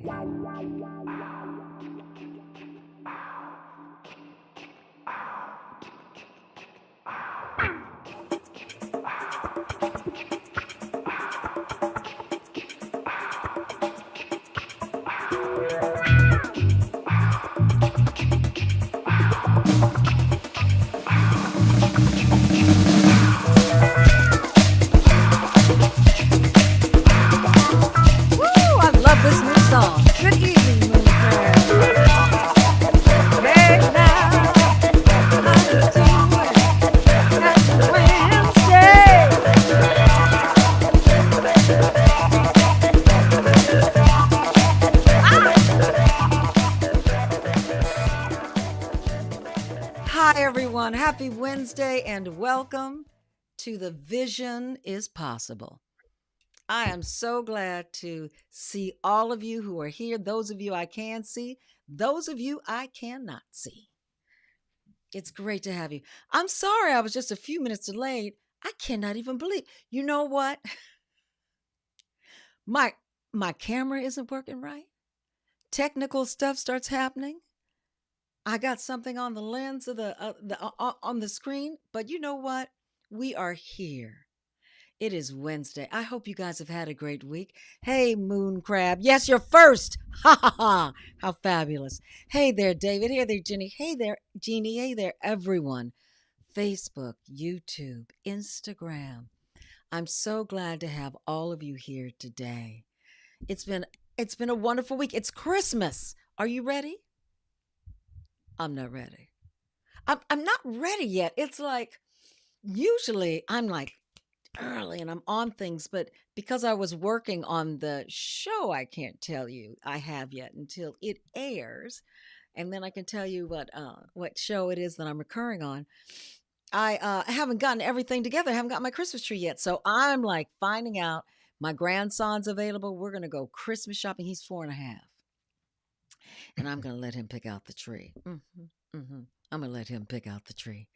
I love this new song. Good evening, Moon Hey now, how you doing? Happy Wednesday. Hi, everyone. Happy Wednesday and welcome to The Vision is Possible. I am so glad to see all of you who are here. Those of you I can see, those of you I cannot see. It's great to have you. I'm sorry I was just a few minutes delayed. I cannot even believe. You know what? My my camera isn't working right. Technical stuff starts happening. I got something on the lens of on the screen, but you know what? We are here. It is Wednesday. I hope you guys have had a great week. Hey, Moon Crab. Yes, you're first. Ha ha ha. How fabulous. Hey there, David. Hey there, Jenny. Hey there, Jeannie. Hey there, everyone. Facebook, YouTube, Instagram. I'm so glad to have all of you here today. It's been a wonderful week. It's Christmas. Are you ready? I'm not ready. I'm not ready yet. It's like usually I'm like early and I'm on things, but because I was working on the show, I can't tell you I have yet until it airs, and then I can tell you what show it is that I'm recurring on. I haven't gotten everything together. I haven't got my Christmas tree yet, so I'm like finding out. My grandson's available. We're gonna go Christmas shopping. He's 4.5, and I'm gonna let him pick out the tree. I'm gonna let him pick out the tree.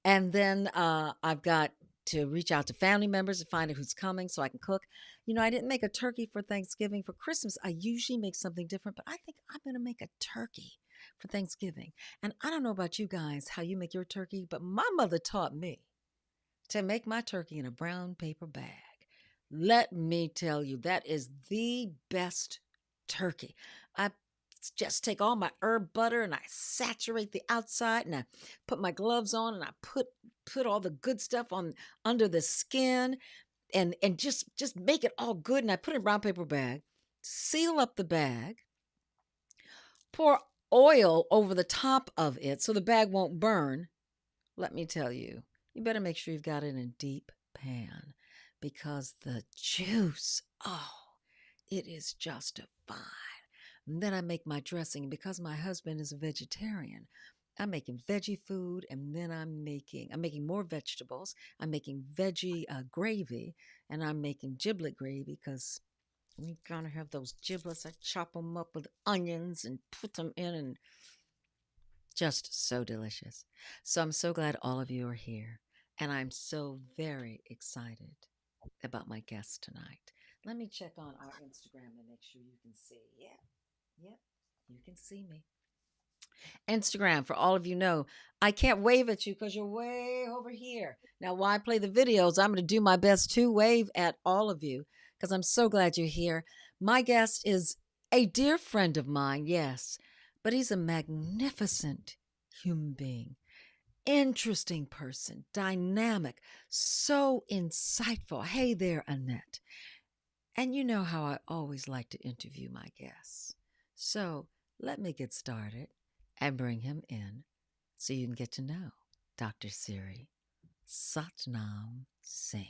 And then I've got to reach out to family members to find out who's coming so I can cook. You know, I didn't make a turkey for Thanksgiving. For Christmas, I usually make something different, but I think I'm going to make a turkey for Thanksgiving. And I don't know about you guys, how you make your turkey, but my mother taught me to make my turkey in a brown paper bag. Let me tell you, that is the best turkey. I just take all my herb butter and I saturate the outside and I put my gloves on and I put all the good stuff on under the skin and just make it all good, and I put it in a brown paper bag, seal up the bag, pour oil over the top of it so the bag won't burn. Let me tell you, you better make sure you've got it in a deep pan because the juice, oh, it is just fine. And then I make my dressing. And because my husband is a vegetarian, I'm making veggie food, and then I'm making more vegetables. I'm making veggie gravy, and I'm making giblet gravy because we gotta have those giblets. I chop them up with onions and put them in, and just so delicious. So I'm so glad all of you are here, and I'm so very excited about my guest tonight. Let me check on our Instagram to make sure you can see. Yep, you can see me. Instagram, for all of you know, I can't wave at you because you're way over here. Now, while I play the videos, I'm going to do my best to wave at all of you because I'm so glad you're here. My guest is a dear friend of mine, yes, but he's a magnificent human being, interesting person, dynamic, so insightful. Hey there, Annette. And you know how I always like to interview my guests. So let me get started and bring him in so you can get to know Dr. Siri Sat Nam Singh.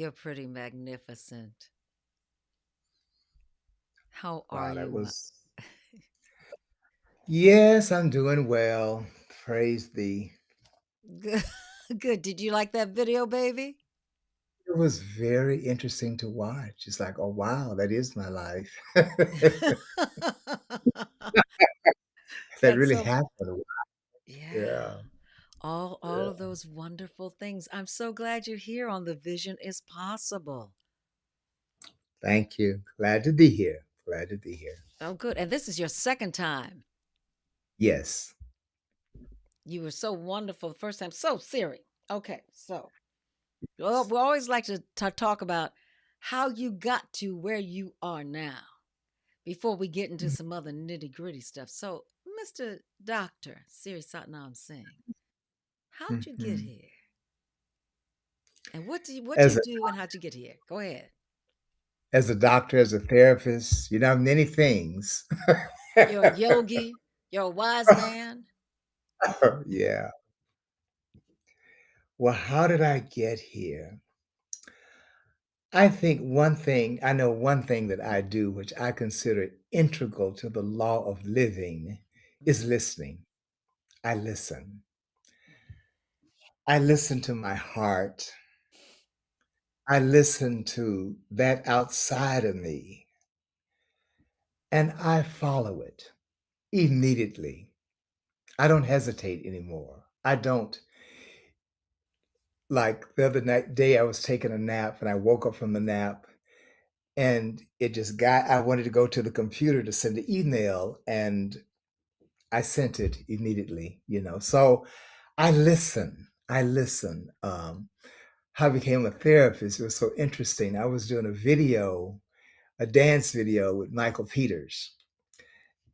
You're pretty magnificent. How are Wow, that you? was Yes, I'm doing well. Praise thee. Good. Good. Did you like that video, baby? It was very interesting to watch. It's like, oh wow, that is my life. That That's really so happened. yeah. Yeah, All yeah. of those wonderful things. I'm so glad you're here on The Vision is Possible. Thank you. Glad to be here. Glad to be here. Oh, good. And this is your second time. Yes. You were so wonderful the first time. So, Siri. Okay, so well, we always like to talk about how you got to where you are now before we get into some other nitty gritty stuff. So, Mr. Doctor Siri Sat Nam Singh, how'd you get Mhm. here? And what you As a do and how'd you get here? Go ahead. as a doctor, as a therapist, many things. You're a yogi. You're a wise man. Yeah. Well, how did I get here? I know one thing that I do, which I consider integral to the law of living, is Mm, listening. I listen. I listen to my heart. I listen to that outside of me, and I follow it immediately. I don't hesitate anymore. I don't like the other night day I was taking a nap and I woke up from the nap and it just got I wanted to go to the computer to send an email and I sent it immediately. So I listen. I listen. How I became a therapist, it was so interesting. I was doing a dance video with Michael Peters,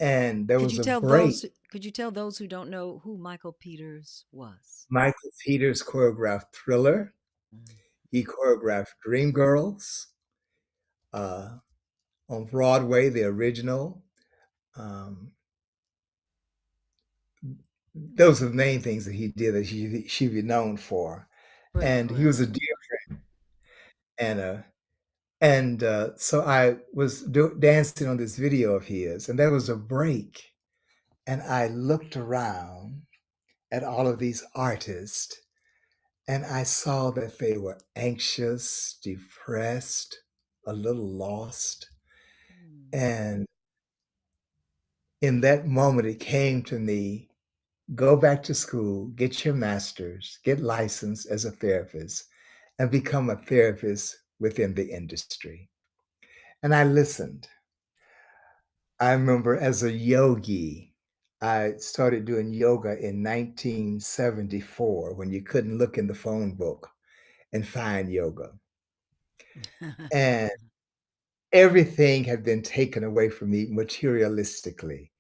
and there was a break. Could you tell those who don't know who Michael Peters was? Michael Peters choreographed Thriller. Mm. He choreographed Dreamgirls uh, on Broadway, the original. Um, those are the main things that he did that he should be known for. Pretty And he was a incredible. dear and so I was dancing on this video of his, and there was a break, and I looked around at all of these artists, and I saw that they were anxious, depressed, a little lost. Mm, And in that moment, it came to me, go back to school, get your master's, get licensed as a therapist, and become a therapist within the industry. And I listened. I remember as a yogi, I started doing yoga in 1974 when you couldn't look in the phone book and find yoga. And everything had been taken away from me materialistically.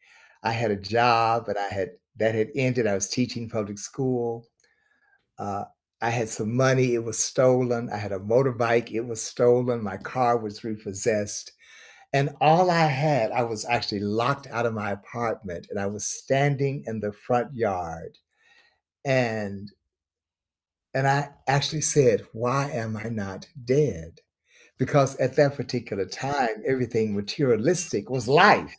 I had a job that had ended. I was teaching public school. Uh, I had some money, it was stolen. I had a motorbike, it was stolen. My car was repossessed. And all I had, I was actually locked out of my apartment and I was standing in the front yard. And and I actually said, why am I not dead? Because at that particular time, everything materialistic was life,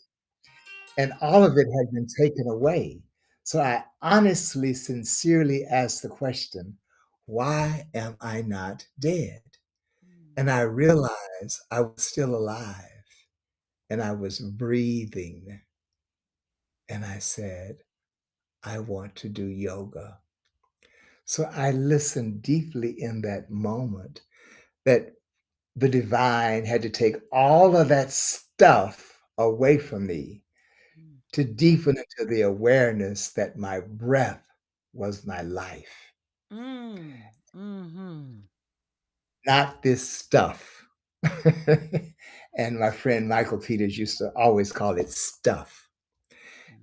and all of it had been taken away. So I honestly, sincerely asked the question, why am I not dead? And I realized I was still alive and I was breathing. And I said, I want to do yoga. So I listened deeply in that moment that the divine had to take all of that stuff away from me mm, to deepen into the awareness that my breath was my life, mm, mhm, not this stuff. And my friend Michael Peters used to always call it stuff.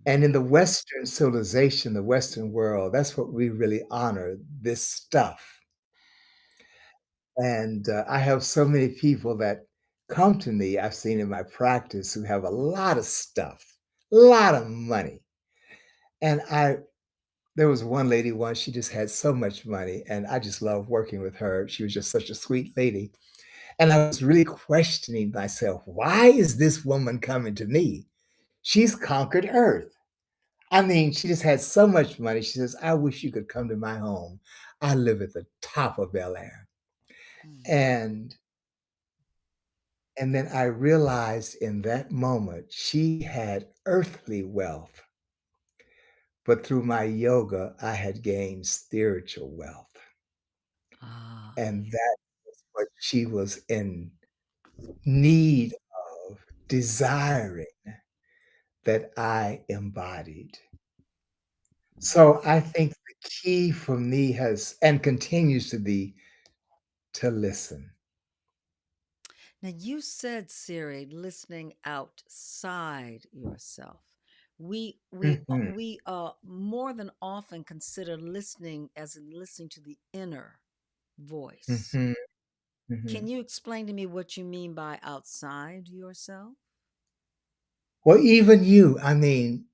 And in the Western civilization, the Western world, that's what we really honor, this stuff. And I have so many people that come to me, I've seen in my practice, who have a lot of stuff, a lot of money. And there was one lady once, she just had so much money, and I just loved working with her. She was just such a sweet lady. And I was really questioning myself. Why is this woman coming to me? She's conquered earth. I mean, she just had so much money. She says, I wish you could come to my home. I live at the top of Bel Air. Mm. And and then I realized in that moment she had earthly wealth, but through my yoga, I had gained spiritual wealth. Ah. And that was what she was in need of, desiring, that I embodied. Mm. So I think the key for me has and continues to be to listen. Now, you said, Siri, listening outside yourself. Mhm, We more than often consider listening as in listening to the inner voice. mhm, Can mhm. you explain to me what you mean by outside yourself? Well, even you, I mean,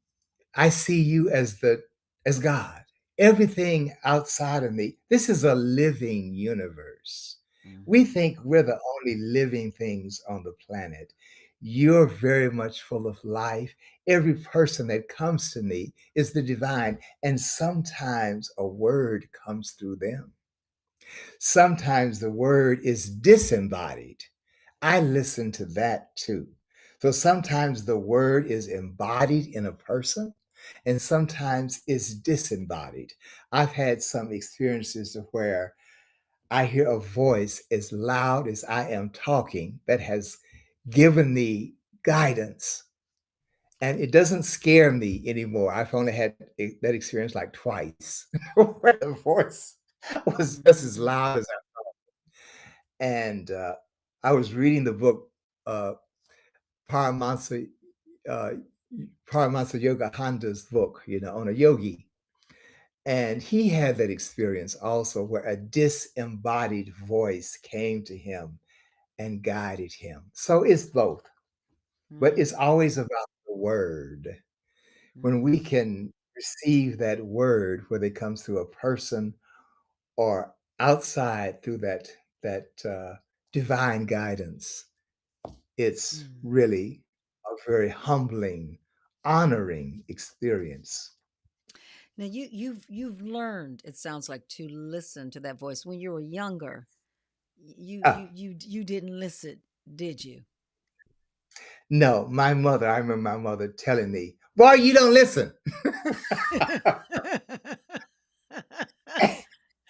I see you as God. Everything outside of me, this is a living universe. We Mm-hmm. think we're the only living things on the planet. You're very much full of life. Every person that comes to me is the divine, and sometimes a word comes through them. Sometimes the word is disembodied. I listen to that too. So sometimes the word is embodied in a person and sometimes it's disembodied. I've had some experiences of where I hear a voice as loud as I am talking that has given me guidance. And it doesn't scare me anymore. I've only had that experience like twice where the voice was just as Mm-hmm. loud as and I was reading the book uh, Paramahansa uh, Paramahansa Yoga Handa's book, on a yogi, and he had that experience also where a disembodied voice came to him and guided him. So it's both, but it's Mm-hmm. always about the word. When we Mm-hmm. can receive that word, whether it comes through a person or outside through that divine guidance, it's Mm. really a very humbling, honoring experience. Now you've learned, it sounds like, to listen to that voice. When you were younger, Ah, you didn't listen, did you? no, my mother, I remember my mother telling me, "Boy, you don't listen."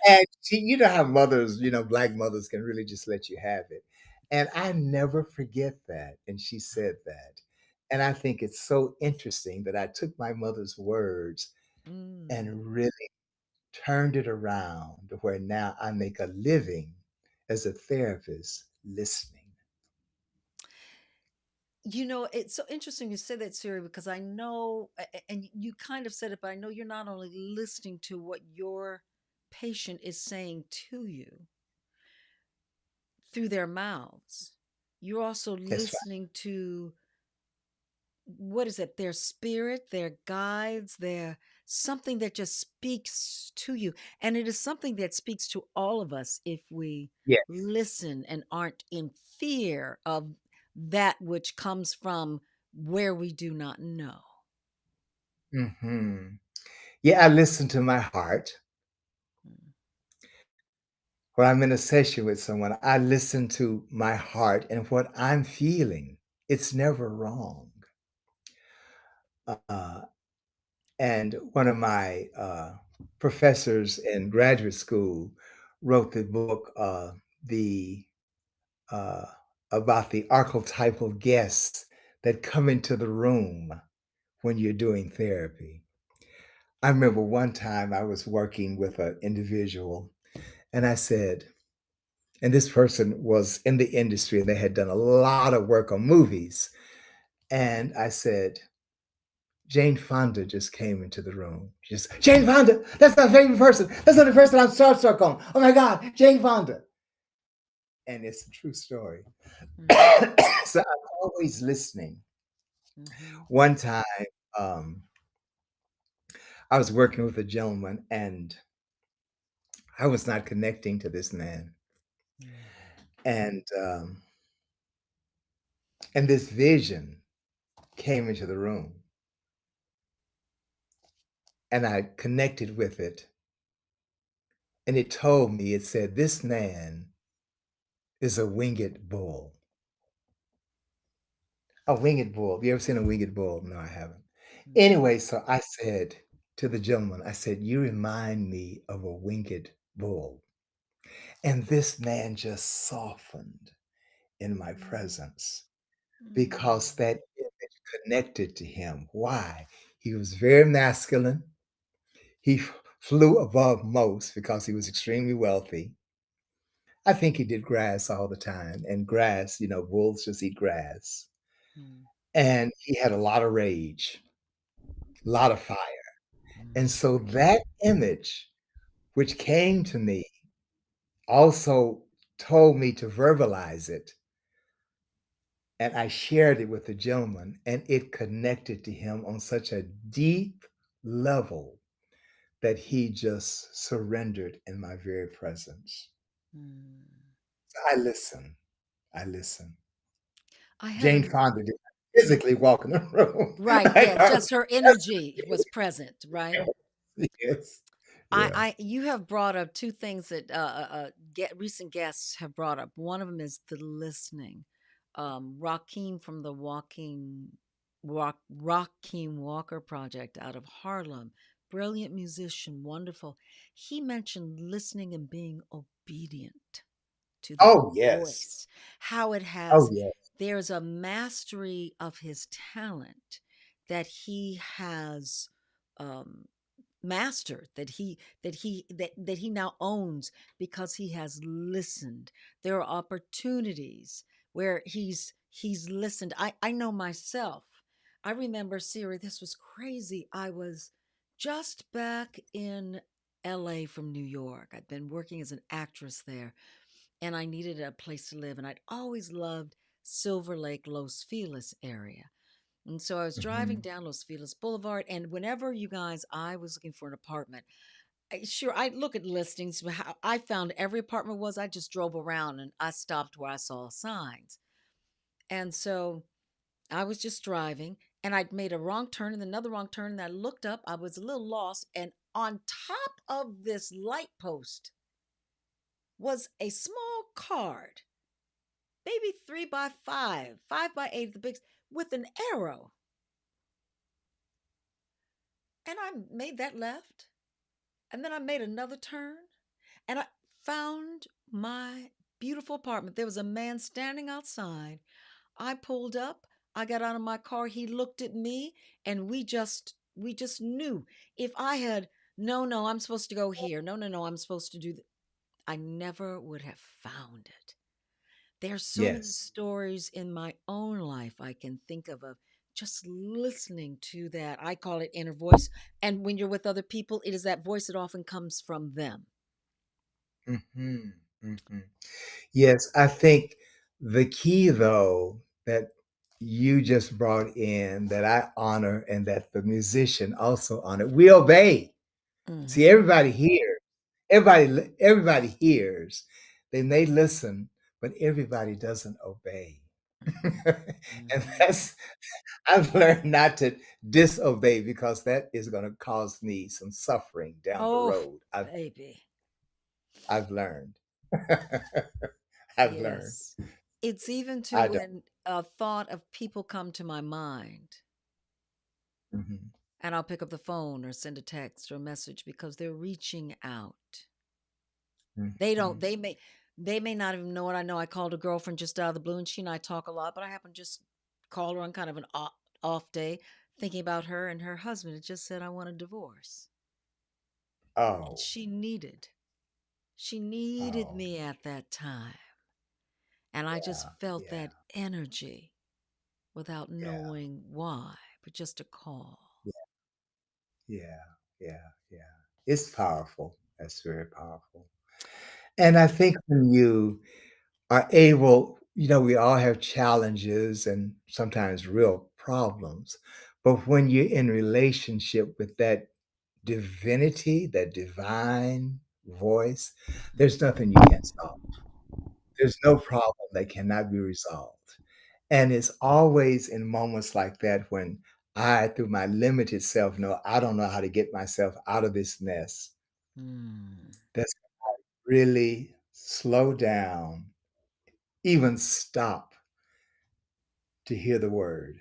And she, you know how mothers, black mothers can really just let you have it. And I never forget that. And she said that. And I think it's so interesting that I took my mother's words Mm. and really turned it around to where now I make a living as a therapist listening. You know, it's so interesting you said that, Siri, because I know, and you kind of said it, but I know you're not only listening to what your patient is saying to you through their mouths, you're also That's right. listening to, what is it, their spirit, their guides, their something that just speaks to you. And it is something that speaks to all of us if we Yes. listen and aren't in fear of that which comes from where we do not know. Mhm. Yeah, I listen to my heart. Mm. When I'm in a session with someone, I listen to my heart and what I'm feeling. It's never wrong. Uh, and one of my professors in graduate school wrote the book, the uh, about the archetypal guests that come into the room when you're doing therapy. I remember one time I was working with an individual, and I said, and this person was in the industry and they had done a lot of work on movies. And I said, Jane Fonda just came into the room. Just Jane Fonda, that's my favorite person. That's the person I'm starstruck on. Oh my God, Jane Fonda. And it's a true story. Mm. So I'm always listening. Mm-hmm. One time, um, I was working with a gentleman and I was not connecting to this man. And, and this vision came into the room, and I connected with it, and it told me, it said, "This man is a winged bull." A winged bull. You ever seen a winged bull? No, I haven't. Mm, Anyway, so I said to the gentleman, I said, "You remind me of a winged bull." And this man just softened in my mm, presence because mm, that image connected to him. Why? He was very masculine. He flew above most because he was extremely wealthy. I think he did grass all the time, and grass, bulls just eat grass. mm, And he had a lot of rage, a lot of fire. And mm, so that image, which came to me, also told me to verbalize it. And I shared it with the gentleman, and it connected to him on such a deep level that he just surrendered in my very presence. mm. So I listen. I listen. I had Jane a Fonda did not physically walk in the room. right, I yeah, know. just her energy was present, right? Yes. I, Yeah. I, you have brought up two things that get recent guests have brought up. One of them is the listening. Rakim from the Rakim Walker Project out of Harlem, brilliant musician, wonderful. He mentioned listening and being obedient to the Oh, yes. voice, how it Oh, has, yeah. there's a mastery of his talent that he has um, mastered, that he now owns because he has listened. There are opportunities where he's listened. I know myself. I remember, Siri, this was crazy. I was just back in LA from New York. I'd been working as an actress there, and I needed a place to live. And I'd always loved Silver Lake, Los Feliz area. And so I was driving Mhm. down Los Feliz Boulevard, and whenever you guys, I was looking for an apartment. Sure, I look at listings, but how I found every apartment was, I just drove around and I stopped where I saw signs. And so I was just driving, and I'd made a wrong turn and another wrong turn, and I looked up. I was a little lost, and on top of this light post was a small card, maybe 3 by 5, 5 by 8 at the biggest, with an arrow. And I made that left. And then I made another turn, and I found my beautiful apartment. There was a man standing outside. I pulled up. I got out of my car. He looked at me, and we just knew. If I had, no, no, I'm supposed to go here. No, no, no, I'm supposed to do that. I never would have found it. There's so many Yes. stories in my own life I can think of just listening to that. I call it inner voice. And when you're with other people, it is that voice that often comes from them. Mhm. Mhm. Yes, I think the key, though, that you just brought in that I honor and that the musician also honored, we obey. See, Mhm. everybody hears. Everybody hears. They may listen, but everybody doesn't obey. Mhm. And Mhm. that's I've learned not to disobey because that is gonna cause me some suffering down the Oh, road. baby. I've learned. I've learned. Yes. It's even to I don't. when a thought of people come to my mind, Mhm. and I'll pick up the phone or send a text or a message because they're reaching out. They don't, Mhm. they may not even know what I know. I called a girlfriend just out of the blue, and she and I talk a lot, but I happen to just call her on kind of an off day, thinking about her, and her husband had just said, I want a divorce. And Oh, she needed oh, me at that time. And I just yeah, felt yeah, that energy without yeah, knowing why, but just a call. yeah, yeah, yeah, yeah. It's powerful. That's very powerful. And I think when you are able, we all have challenges and sometimes real problems, but when you're in relationship with that divinity, that divine voice, there's Mhm. nothing you can't solve. There's no problem that cannot be resolved. And it's always in moments like that when I, through my limited self, know I don't know how to get myself out of this mess. Mm. That's really slow down, even stop to hear the word.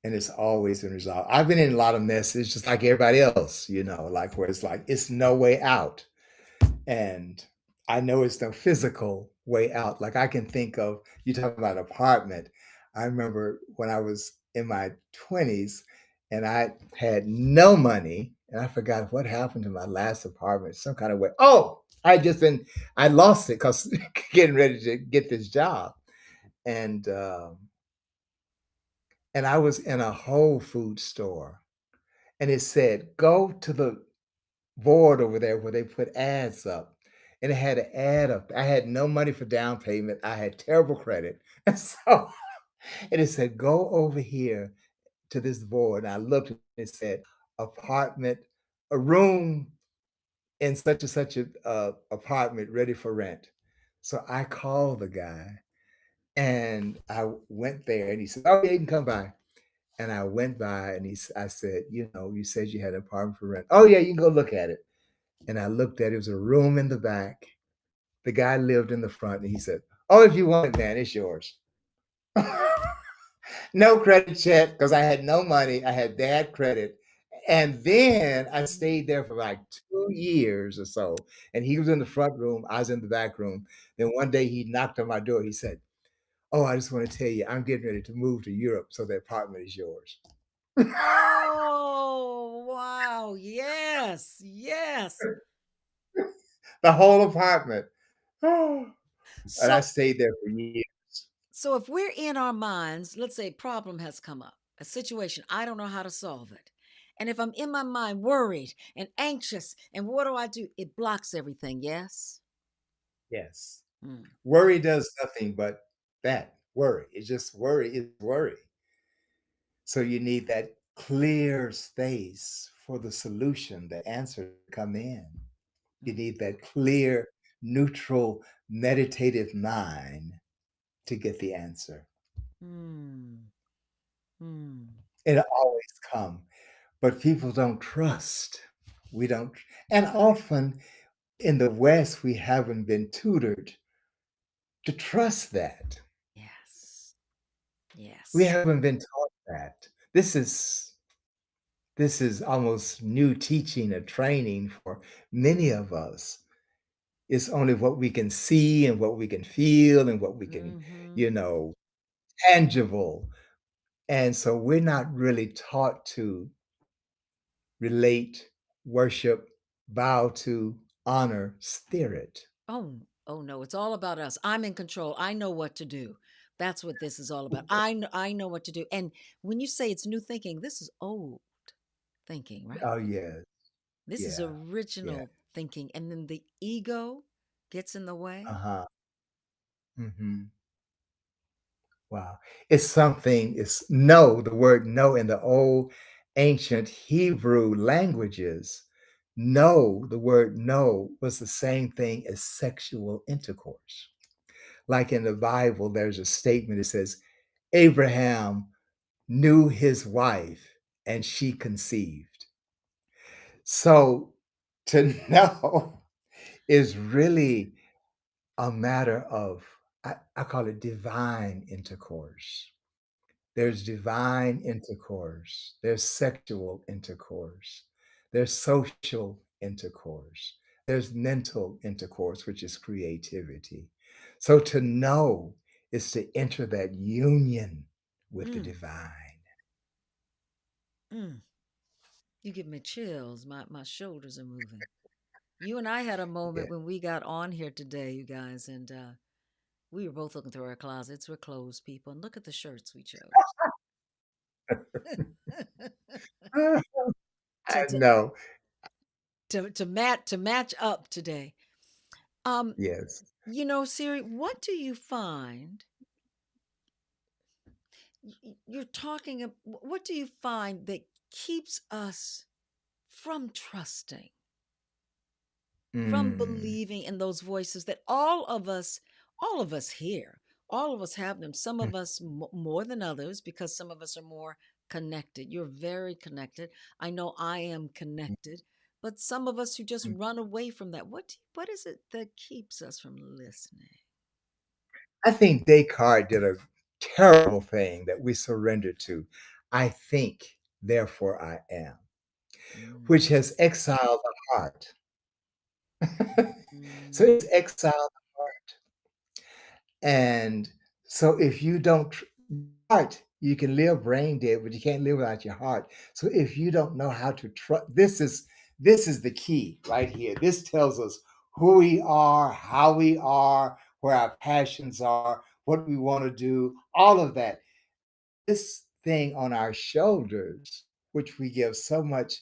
And it's always been resolved. I've been in a lot of messes just like everybody else, like where it's like it's no way out. And I know it's no physical way out. Like I can think of you talking about apartment. I remember when I was in my 20s and I had no money and I forgot what happened to my last apartment, some kind of way. Oh, I lost it because getting ready to get this job. And and I was in a Whole Food store and it said, go to the board over there where they put ads up, and it had an ad up. I had no money for down payment. I had terrible credit, and it said, "Go over here to this board." And I looked, and it said, "Apartment, a room in such and such a apartment ready for rent." So I called the guy, and I went there, and he said, "Oh, yeah, you can come by." And I went by, and I said, "You said you had an apartment for rent." "Oh, yeah, you can go look at it." And I looked at it, it was a room in the back. The guy lived in the front, and he said, "Oh, if you want it, man, it's yours." No credit check because I had no money. I had bad credit. And then I stayed there for like 2 years or so. And he was in the front room. I was in the back room. Then one day he knocked on my door. He said, "Oh, I just want to tell you, I'm getting ready to move to Europe. So the apartment is yours." Oh, wow. Yes. Yes. The whole apartment. Oh, and I So stayed there for years. so if we're in our minds, let's say a problem has come up, a situation, I don't know how to solve it. And if I'm in my mind worried and anxious, and what do I do? It blocks everything, yes? Yes. Mm, Worry does nothing but that. Worry. It's just worry is worry. So you need that clear space for the solution, the answer to come in. You mm, need that clear, neutral, meditative mind to get the answer. mm, mm. It'll always come. But people don't trust. We don't, and often in the West, we haven't been tutored to trust that. Yes. We Yes. haven't been taught that. This is almost new teaching or training for many of us. It's only what we can see and what we can feel and what we can, Mm-hmm. you know, tangible. And so we're not really taught to relate, worship, bow to, honor spirit. Oh, oh no, it's all about us. I'm in control. I know what to do. That's what this is all about. I know what to do. And when you say it's new thinking, this is old thinking, right? Oh, yes. This is Yeah. Yeah. original thinking. And then the ego gets in the way. Uh-huh. Mhm. Wow. It's no, the word no in the old ancient Hebrew languages. No, the word no was the same thing as sexual intercourse. Like in the Bible, there's a statement that says, Abraham knew his wife and she conceived. So to know is really a matter of, I call it divine intercourse. There's divine intercourse, there's sexual intercourse, there's social intercourse, there's mental intercourse, which is creativity. So to know is to enter that union with the Mm, divine. mm. You give me chills. My shoulders are moving. You and I had a Yeah. moment when we got on here today, you guys, and we were both looking through our closets. We're clothes people, and look at the shirts we chose. to I to know. to match up today. Um, Yes. Siri, what do you find? You're talking. What do you find that keeps us from trusting? from Mm, believing in those voices that all of us hear. All of us have them. Some mm, of us more than others because some of us are more connected. You're very connected. I know I am mm, connected, but some of us who just mm. run away from that. What is it that keeps us from listening? I think Descartes did a terrible thing that we surrendered to. I think, therefore I am, which Mm, has exiled the heart. So mm, it's exiled the heart. And so if you don't heart, you can live brain dead, but you can't live without your heart. So if you don't know how to trust, this is the key right here. This tells us who we are, how we are, where our passions are, what we want to do, all of that. This thing on our shoulders, which we give so much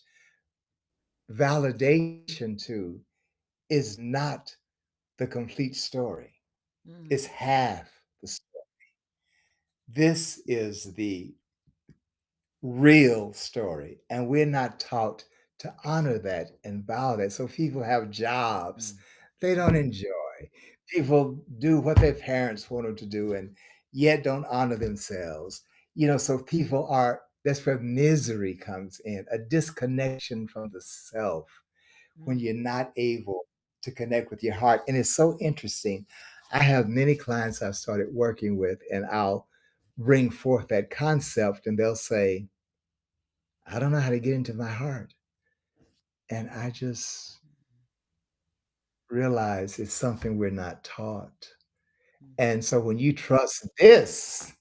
validation to, is not the complete story. mm, It's half the story. This is the real story. And we're not taught to honor that and value that. So people have jobs mm, they don't enjoy. People do what their parents want them to do and yet don't honor themselves. So people are, that's where misery comes in, a disconnection from the self when mm, you're not able to connect with your heart. And it's so interesting. I have many clients I've started working with, and I'll bring forth that concept, and they'll say, I don't know how to get into my heart. And I just realize it's something we're not taught. mhm, And so when you trust this,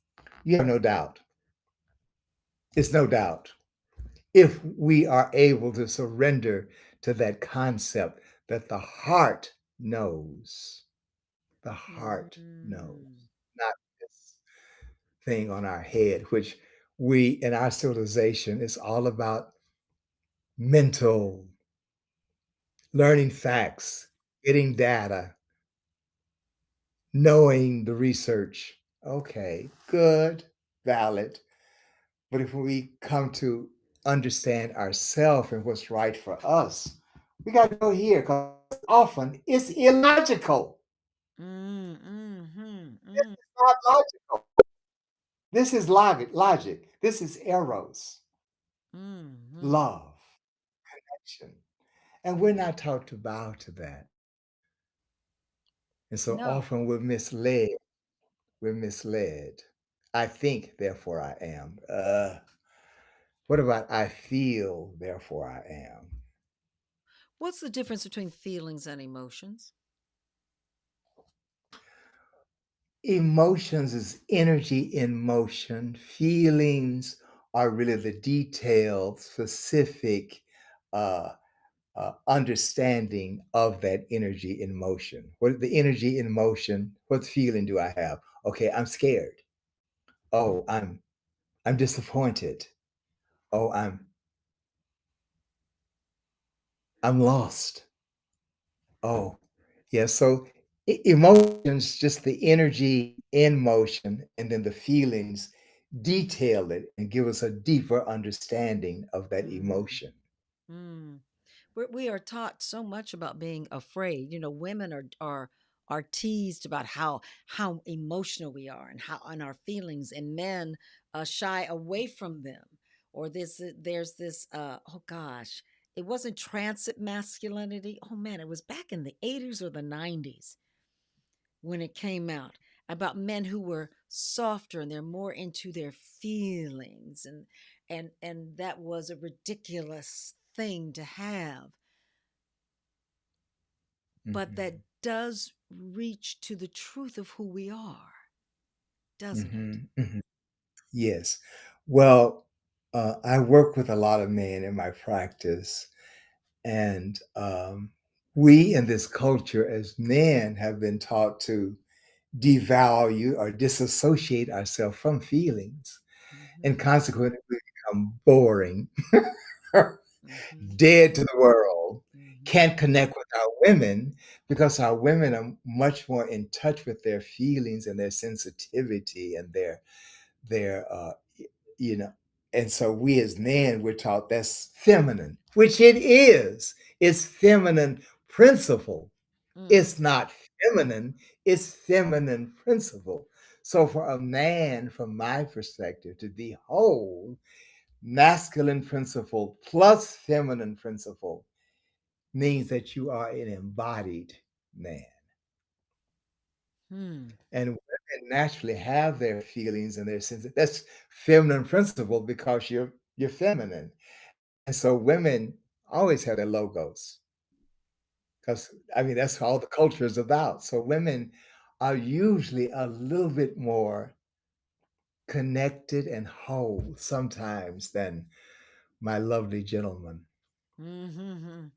you have no doubt. It's no doubt. If we are able to surrender to that concept that the heart knows, the heart knows, mm. not this thing on our head, which we in our civilization is all about mental, learning facts, getting data, knowing the research. Okay, good, valid. But if we come to understand ourselves and what's right for us, we got to go here because often it's illogical. Mm, mhm, mm, It's not logical. This is logic. Logic. This is eros, mhm, love, action. And we're not taught to bow to that. And so no. often we're misled. We're misled. I think, therefore I am. What about I feel, therefore I am? What's the difference between feelings and emotions? Emotions is energy in motion. Feelings are really the detailed, specific understanding of that energy in motion. What the energy in motion? What feeling do I have? Okay, I'm scared. Oh, I'm disappointed. Oh, I'm lost. Oh, yeah. So emotions, just the energy in motion, and then the feelings detail it and give us a deeper understanding of that Mm, emotion. mm. We are taught so much about being afraid. Women are teased about how emotional we are and how on our feelings, and men shy away from them. Or there's this oh gosh, it wasn't transit masculinity. Oh man, it was back in the 80s or the 90s when it came out about men who were softer and they're more into their feelings, and that was a ridiculous thing to have, but that Mhm, does reach to the truth of who we are, doesn't it? mhm, mhm. Yes. Well, I work with a lot of men in my practice, and we in this culture as men have been taught to devalue or disassociate ourselves from feelings, and Mm-hmm. consequently we become boring, Mm-hmm. dead to the world, Mm-hmm. can't connect with our women because our women are much more in touch with their feelings and their sensitivity and their you know and so we as men we're taught that's feminine, which it is. It's feminine principle. Mm, It's not feminine, it's feminine principle. So for a man, from my perspective, to be whole, masculine principle plus feminine principle means that you are an embodied man. hmm, And women naturally have their feelings and their senses. That's feminine principle because you're feminine. And so women always have their logos because I mean that's all the culture is about. So women are usually a little bit more connected and whole sometimes than my lovely gentleman. mm-hmm.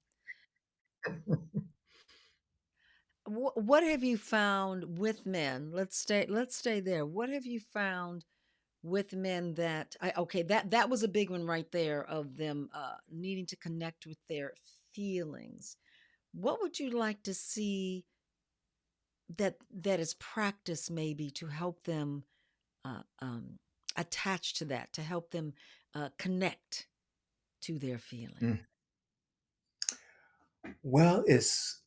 What have you found with men? Let's stay there. What have you found with men that okay, that was a big one right there of them needing to connect with their feelings. What would you like to see that is practice maybe to help them uh, um, attach to that, to help them connect to their feelings? Mm. Well, it's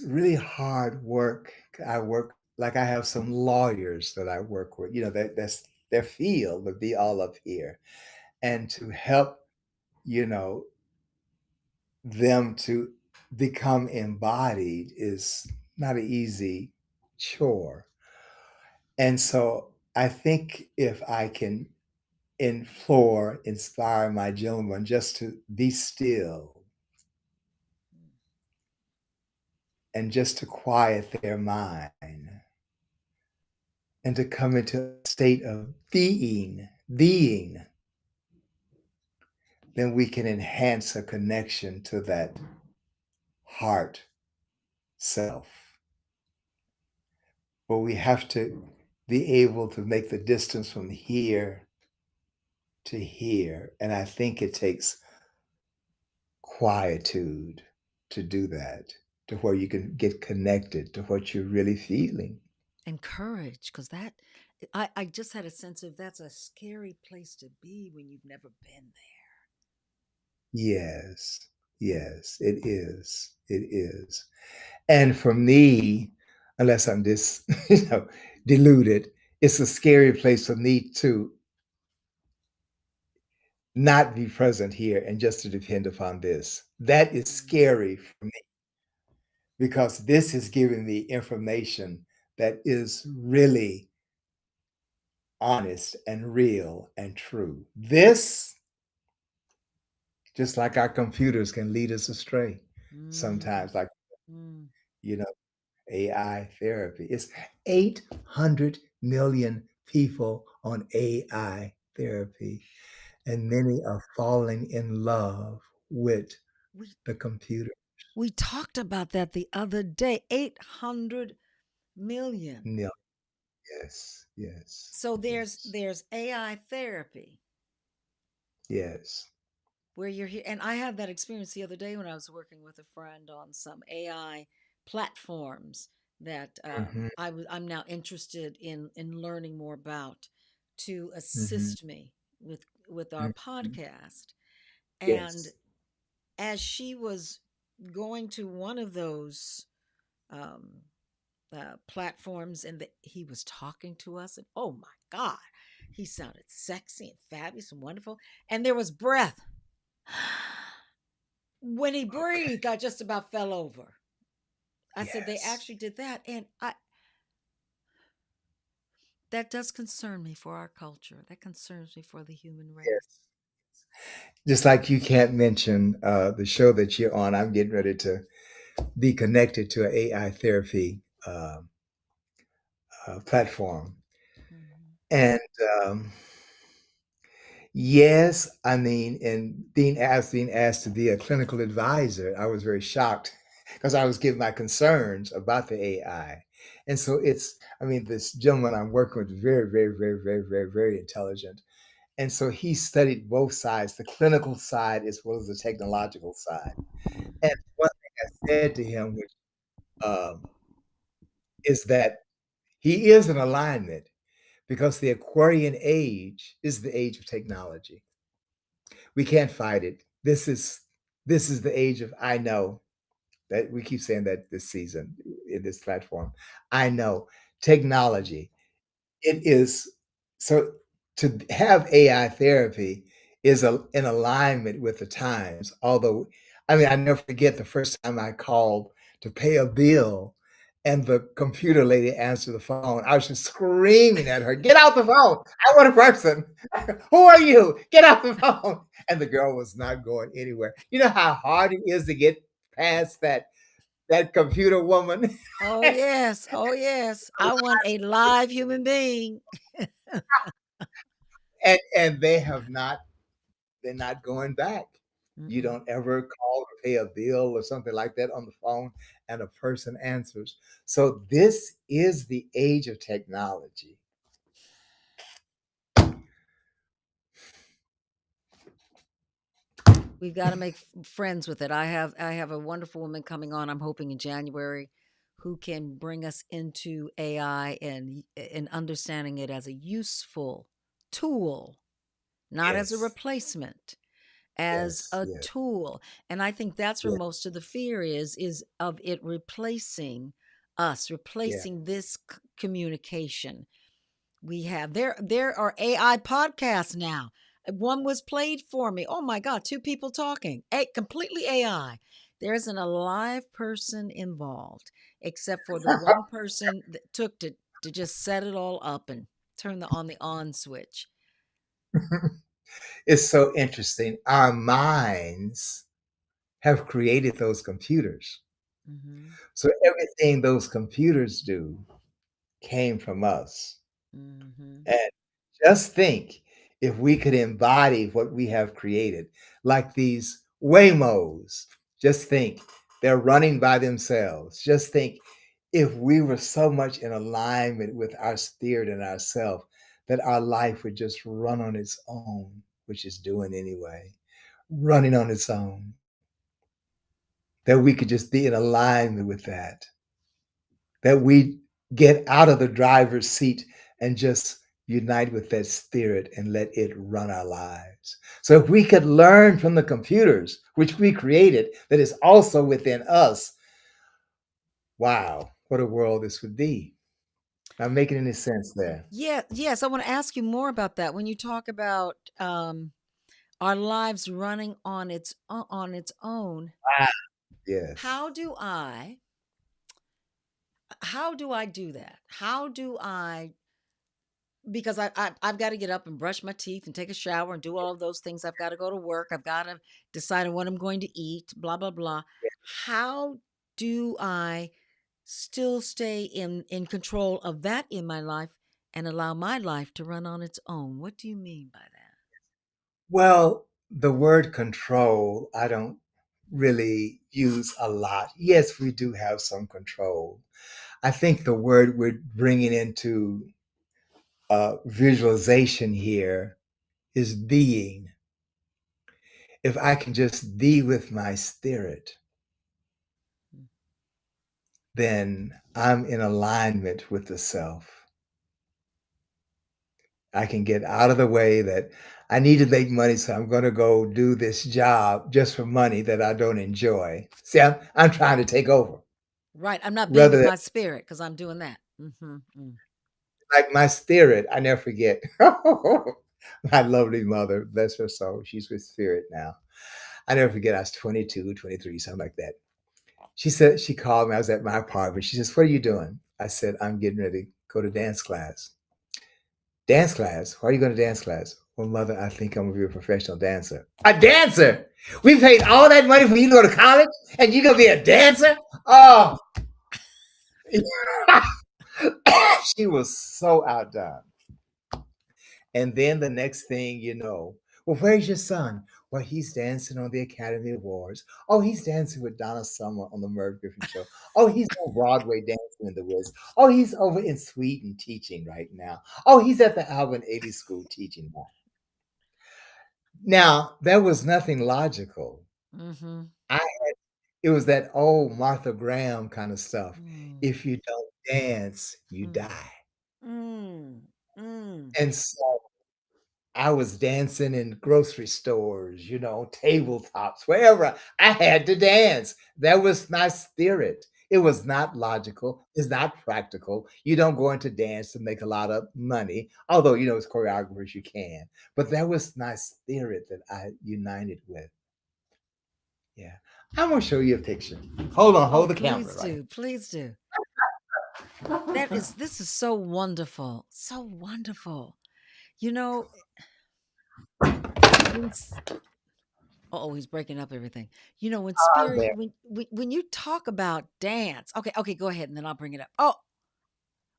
really hard work. I work like I have some lawyers that I work with, that's their field would be all up here. And to help, you know, them to become embodied is not an easy chore. And so I think if I can inspire my gentlemen just to be still and just to quiet their mind and to come into a state of being, then we can enhance a connection to that heart self. But we have to be able to make the distance from here to here. And I think it takes quietude to do that, to where you can get connected to what you're really feeling. And courage, because that I just had a sense of that's a scary place to be when you've never been Yes, yes, it is. It is. And for me, unless I'm just, deluded, it's a scary place for me to not be present here and just to depend upon this. That is there. scary for me because this is giving me information that is really honest and real and true. This, just like our computers, can lead us astray Mm, sometimes, like, mm. you know, AI therapy. It's 800 million people on AI therapy, and many are falling in love with We the computer. we talked about that the other day. 800 million. No, yes, yes, So yes, there's AI therapy yes. where you're here, and I had that experience the other day when I was working with a friend on some AI platforms that Mhm, I'm now interested in learning more about to mhm, assist me with our mhm. podcast. And Yes. as she was going to one of those um, platforms, and he was talking to us, and oh my God, he sounded sexy and fabulous and wonderful, and there was breath. When he Okay. breathed, I just about fell over. I said they Yes. actually did that, and I that does concern me for our culture. That concerns me for the human race. Yes. Just like you can't mention, the show that you're on, I'm getting ready to be connected to an AI therapy, platform. Mhm. And, um, yes, I mean, and being asked to be a clinical advisor, I was very shocked because I was giving my concerns about the AI. And so I mean, this gentleman I'm working with is very, very, very, very, very, very intelligent. And so he studied both sides, the clinical side as well as the technological side. And Mhm. one thing I said to him, which is that he is in alignment because the Aquarian age is the age of technology. We can't fight it. This is the age of I know. That we keep saying that this season in this platform. I know technology. It is so to have AI therapy is in alignment with the times. Although, I mean, I never forget the first time I called to pay a bill and the computer lady answered the phone. I was just screaming at her, "Get out the phone! I want a person. Who are you? Get out the phone!" And the girl was not going anywhere. You know how hard it is to get past that computer woman? Oh, yes. Oh, yes. I want a live human being. And they're not going back. You Mm-mm. don't ever call or pay a bill or something like that on the phone and a person answers. So this is the age of technology. We've gotta make friends with it. I have a wonderful woman coming on, I'm hoping in January, who can bring us into AI and understanding it as a useful tool, not as a Yes, replacement, as yes, a yes, tool. And I think that's where yes, most of the fear is of it replacing us, yeah. replacing this communication. We have there are AI podcasts now. One was played for me. Oh my God, two people talking. Completely AI. There isn't a live person involved, except for the one person that took to just set it all up and turn the on switch. It's so interesting. Our minds have created those computers. Hmm. So everything those computers do came from us. Hmm. And just think if we could embody what we have created, like these Waymos, just think they're running by themselves. Just think if we were so much in alignment with our spirit and ourself that our life would just run on its own, which is doing anyway, running on its own, that we could just be in alignment with that we get out of the driver's seat and just unite with that spirit and let it run our lives. So if we could learn from the computers, which we created, that is also within us, wow, what a world this would be. Not making any sense there. Yeah, yes. I want to ask you more about that. When you talk about our lives running on its own, Ah, yes. how do I how do I do that? How do I because I've got to get up and brush my teeth and take a shower and do all of those things. I've got to go to work. I've got to decide on what I'm going to eat, blah blah blah. How do I still stay in control of that in my life and allow my life to run on its own? What do you mean by that? Well, the word control, I don't really use a lot. Yes, we do have some control. I think the word we're bringing into visualization here is being. If I can just be with my spirit, then I'm in alignment with the self. I can get out of the way that I need to make money, so I'm going to go do this job just for money that I don't enjoy. See, I'm trying to take over Right. I'm not being rather with than my spirit because I'm doing that. like my spirit. I never forget. My lovely mother, bless her soul, she's with spirit now. I never forget, I was 22, 23, something like that. She said, she called me. I was at my apartment. She says, "What are you doing?" I said, "I'm getting ready to go to dance class." Dance class? Why are you going to dance class? Well, mother, I think I'm going to be a professional dancer. A dancer? We paid all that money for you to go to college and you're going to be a dancer? Oh, she was so outdone. And then the next thing you know, well, where's your son? Well, he's dancing on the Academy Awards. Oh, he's dancing with Donna Summer on the Merv Griffin Show. Oh, he's on Broadway dancing in the Wiz. Oh, he's over in Sweden teaching right now. Oh, he's at the Alvin Ailey School teaching now. Now, there was nothing logical. Mm-hmm. I It was that old Martha Graham kind of stuff. Mm-hmm. If you don't dance, you Mm, die. mm, mm. And so I was dancing in grocery stores, you know, tabletops, wherever I had to dance. That was my spirit. It was not logical. It's not practical. You don't go into dance to make a lot of money, although, you know, as choreographers, you can. But that was my spirit that I united with. Yeah. I'm going to show you a picture. Hold on, Oh, hold the camera please right. do. Please do. This is so wonderful. So wonderful. You know, when oh, he's breaking up everything. You know, when I'm spirit there. when you talk about dance. Okay, okay, go ahead and then I'll bring it up. Oh,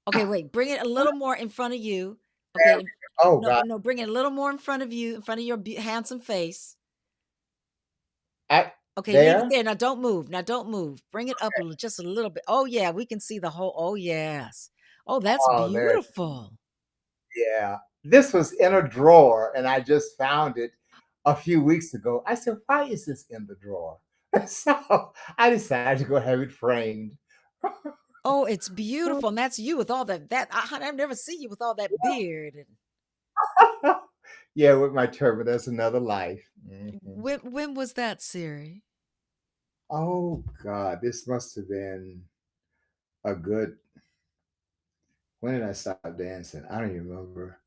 okay, wait. Bring it a little more in front of you. There Okay. we go. Oh, No, God. no, bring it a little more in front of you, in front of your handsome face. I, Okay, leave it there? there. Now don't move. Now don't move. Bring it up just a little bit. Oh yeah, we can see the whole. Oh yes. Oh, that's Oh, there. beautiful. Yeah. This was in a drawer, and I just found it a few weeks ago. I said, "Why is this in the drawer?" So I decided to go have it framed. Oh, it's beautiful. And that's you with all that I've never seen you with all that beard. And Yeah, with my turban, that's another life. Mhm. when was that, Siri? Oh God, this must have been a good. When did I stop dancing? I don't even remember.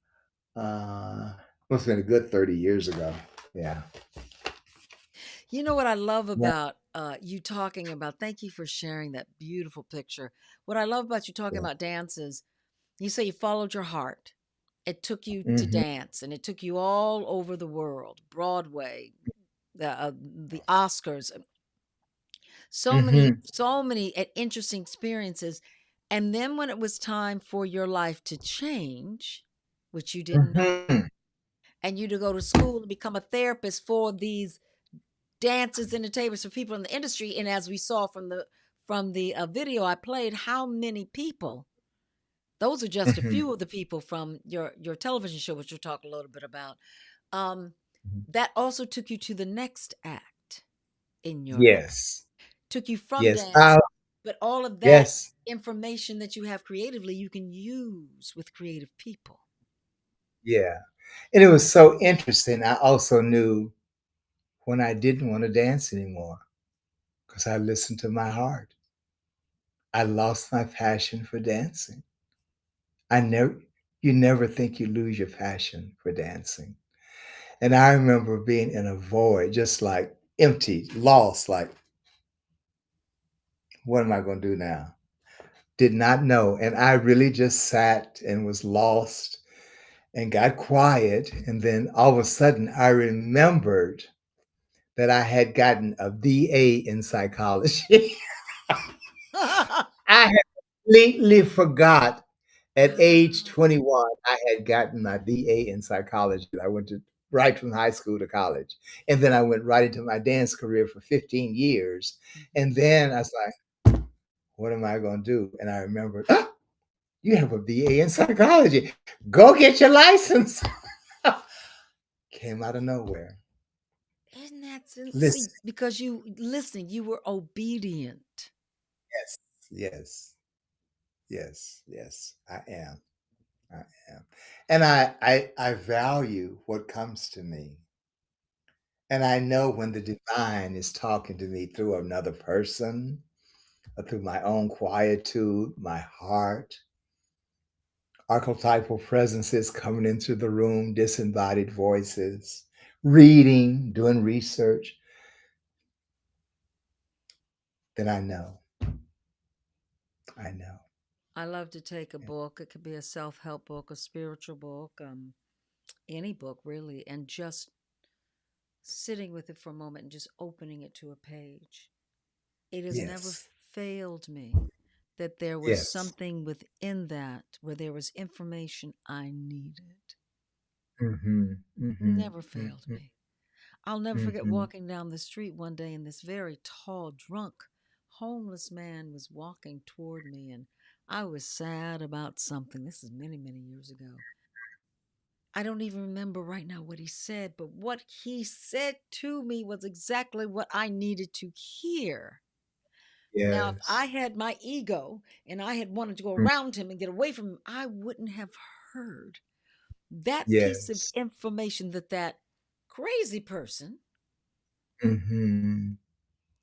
Uh, must have been a good 30 years ago. Yeah. You know what I love Yeah. about you talking about, thank you for sharing that beautiful picture. What I love about you talking Yeah. about dance is you say you followed your heart. It took you to Hmm. dance and it took you all over the world, Broadway, the Oscars, Hmm. so many interesting experiences. And then when it was time for your life to change, which you didn't know, Hmm. and you to go to school and become a therapist for these dances, entertainers for people in the industry. And as we saw from the video I played, how many people? Those are just a Hmm. few of the people from your television show, which we'll talk a little bit about. Um, that also took you to the next act in your life. Yes. Took you from Yes. dance, but all of that Yes. information that you have creatively, you can use with creative people. Yeah. And it was so interesting. I also knew when I didn't want to dance anymore because I listened to my heart. I lost my passion for dancing. I never, you never think you lose your passion for dancing. And I remember being in a void, just like empty, lost, like, what am I going to do now? Did not know. And I really just sat and was lost and got quiet. And then all of a sudden, I remembered that I had gotten a BA in psychology. I had completely forgot at age 21, I had gotten my BA in psychology. I went to right from high school to college. And then I went right into my dance career for 15 years. And then I was like, what am I going to do? And I remembered, ah, you have a BA in psychology. Go get your license. Came out of nowhere. Isn't that see? Listen, Because you listening, you were obedient. yes, yes, yes, yes, I am. I am. And I value what comes to me. And I know when the divine is talking to me through another person, or through my own quietude, my heart, archetypal presences coming into the room, disembodied voices, reading, doing research, then I know. I know. I love to take a Yeah. book. It could be a self help book, a spiritual book, any book really, and just sitting with it for a moment and just opening it to a page. It has never Yes. failed me that there was Yes. something within that where there was information I needed. Mm-hmm. Mm-hmm. Never failed Mm-hmm. me. I'll never forget Mm-hmm. walking down the street one day and this very tall, drunk, homeless man was walking toward me, and I was sad about something. This is many, many years ago. I don't even remember right now what he said, but what he said to me was exactly what I needed to hear. Now, if Yes. I had my ego and I had wanted to go Mm. around him and get away from him, I wouldn't have heard. That piece of Yes. information that that crazy person Mhm.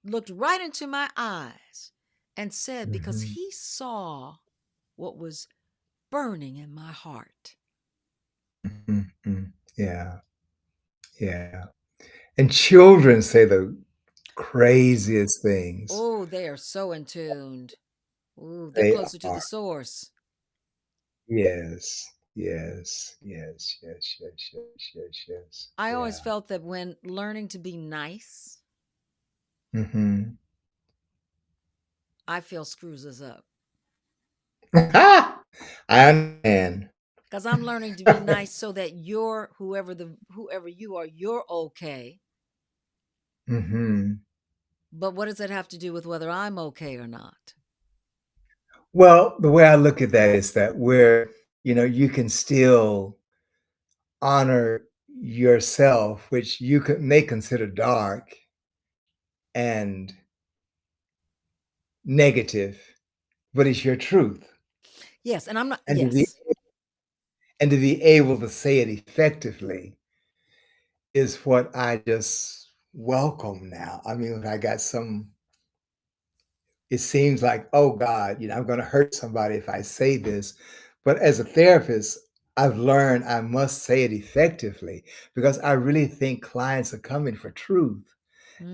looked right into my eyes and said, because Mhm. he saw what was burning in my heart. Mhm. Mm. Yeah. Yeah. And children say the craziest things. Oh, they are so in tuned. Ooh, they're They closer to the are. source. Yes. Yes. Yes. Yes. Yes. Yes. Yes. Yes. I always Yeah. felt that when learning to be nice, Mhm. I feel screws us up. I understand. Because I'm learning to be nice so that you're whoever you are, you're okay. Mhm. But what does that have to do with whether I'm okay or not? Well, the way I look at that is that you can still honor yourself, which may consider dark and negative, but it's your truth. Yes, and I'm not. And to be Yes. and to be able to say it effectively is what I just welcome now. I mean, when I got some it seems like, "Oh God, I'm gonna hurt somebody if I say this." But as a therapist, I've learned I must say it effectively because I really think clients are coming for truth,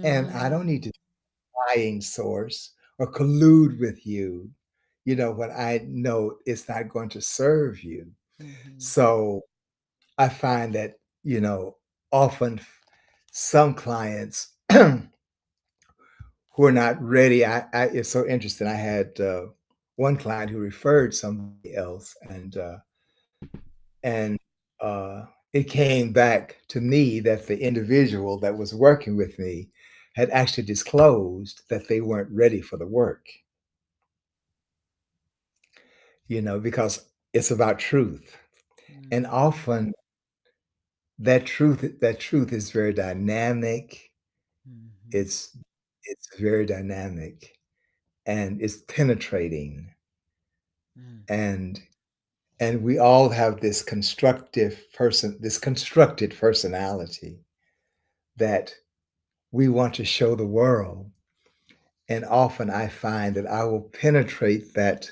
and I don't Mm-hmm. need to lying source or collude with you, when I know it's not going to serve you. Mm-hmm. So I find that, often some clients who are not ready. It's so interesting. I had one client who referred somebody else, and uh, it came back to me that the individual that was working with me had actually disclosed that they weren't ready for the work. Because it's about truth. And Mm-hmm. often that truth is very dynamic. Mm-hmm. It's very dynamic and it's penetrating. Mm-hmm. And we all have this constructed personality that we want to show the world. And often I find that I will penetrate that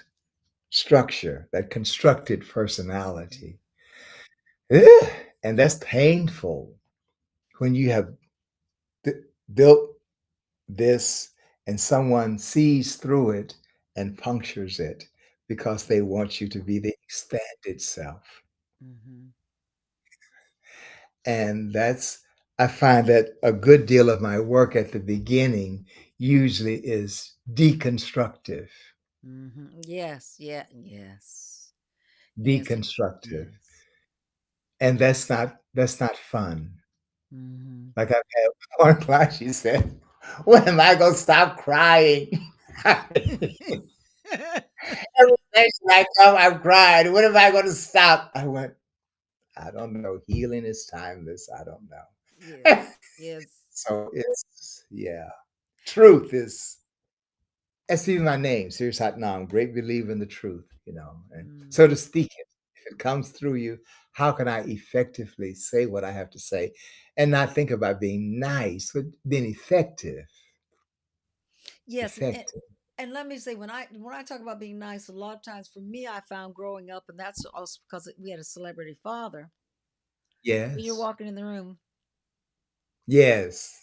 structure, that constructed personality. Ugh, and that's painful when you have b built this and someone sees through it and punctures it because they want you to be the expanded self. Mm-hmm. And I find that a good deal of my work at the beginning usually is deconstructive, Mm-hmm. Yes. Yeah. Yes. Yes. deconstructive. Yes. And that's not fun. Mm-hmm. Like I've had one client, she said, "When am I gonna stop crying?" Every session I come, I'm crying. When am I gonna stop? I went, I don't know. Healing is timeless. I don't Yes. know. Yes. So it's yeah. Truth is that's even my name, Siri Sat Nam, great believer in the truth. And so to Mm. speak it, if it comes through you, how can I effectively say what I have to say and not think about being nice, but being effective? Yes, Effective. and let me say when I talk about being nice, a lot of times for me, I found growing up, and that's also because we had a celebrity father. When you're Yes. walking in the room, Yes.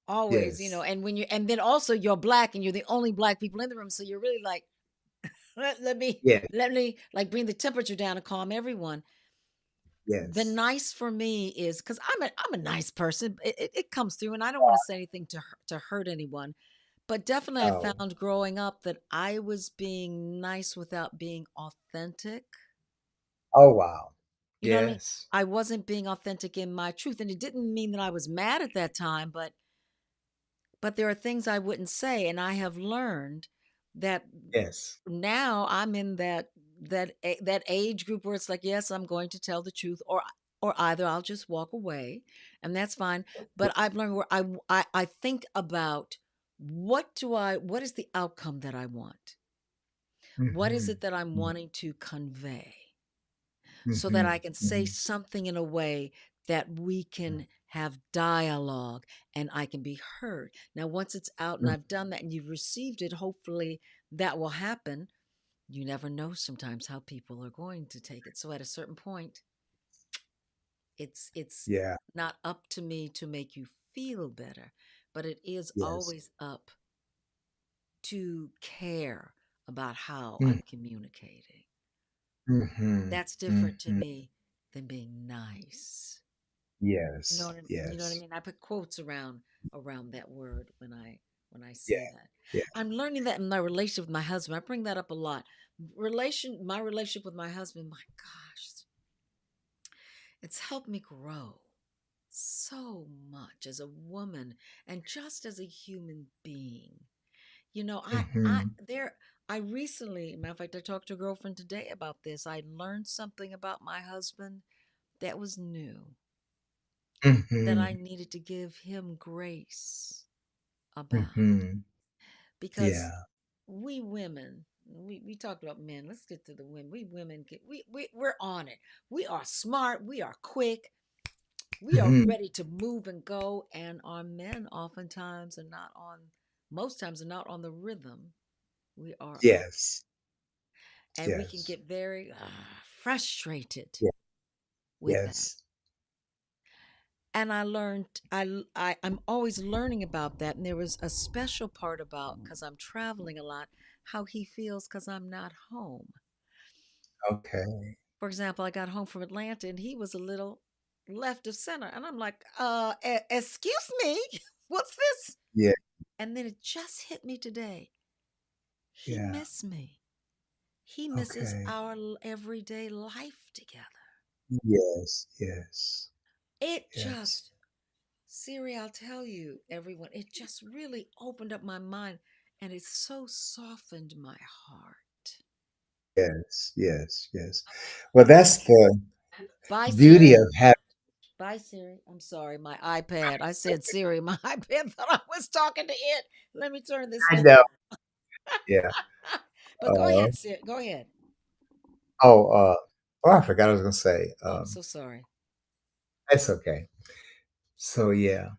always, Yes. and then also you're black, and you're the only black people in the room, so you're really like, let me Yes. like bring the temperature down and calm everyone. The Yes. nice for me is because I'm a nice person. It comes through, and I don't want to say anything to hurt anyone. But definitely, I Oh. found growing up that I was being nice without being authentic. Oh, wow. You know what I mean? Yes. I wasn't being authentic in my truth, and it didn't mean that I was mad at that time, but there are things I wouldn't say, and I have learned that Yes. now I'm in that age group where it's like, yes, I'm going to tell the truth, or either I'll just walk away, and that's fine. But I've learned where I think about what is the outcome that I want? What is Mhm. it that I'm Mm. wanting to convey? so that I Mhm, can say mhm. something in a way that we can have dialogue and I can be heard. Now, once it's out and Mm, I've done that and you've received it, hopefully that will happen. You never know sometimes how people are going to take it. So at a certain point, it's yeah, not up to me to make you feel better, but it is yes. always up to care about how Mm, I'm communicating. mhm, That's different to mhm. me than being nice. Yes, You know what I yes. mean? I put quotes around that word when I Yeah, say that. yeah. I'm learning that in my relationship with my husband. I bring that up a lot. My relationship with my husband, my gosh, it's helped me grow so much as a woman and just as a human being. You know, Mhm, I recently, matter of fact, I talked to a girlfriend today about this. I learned something about my husband that was new, that I mhm, needed to give him grace about. mhm. Because Yeah. we women, we talked about men. Let's get to the women. We women get we're on it. We are smart, we are quick, we are Mhm. ready to move and go. And our men oftentimes are not on most times are not on the rhythm we are on. Yes, And we can yes. get very frustrated Yeah, with that. yes. And I learned I'm always learning about that. And there was a special part about, because I'm traveling a lot, how he feels because I'm not home. Okay. For example, I got home from Atlanta and he was a little left of center, and I'm like, excuse me, what's this? Yeah, And then it just hit me today. He yeah. missed me. He misses Okay. our everyday life together. Yes, yes, It yes, just, Siri, I'll tell you, everyone, it just really opened up my mind, and it so softened my heart. yes, yes, yes. Well, that's the Bye, beauty Siri. of having. Bye, Siri. I'm sorry, my iPad. I said Siri, my iPad thought I was talking to it. Let me turn this I thing know. off. Yeah. But go Uh, ahead, Siri. Go ahead. oh, oh, I forgot I was gonna say. Oh, I'm so sorry. That's okay. So yeah.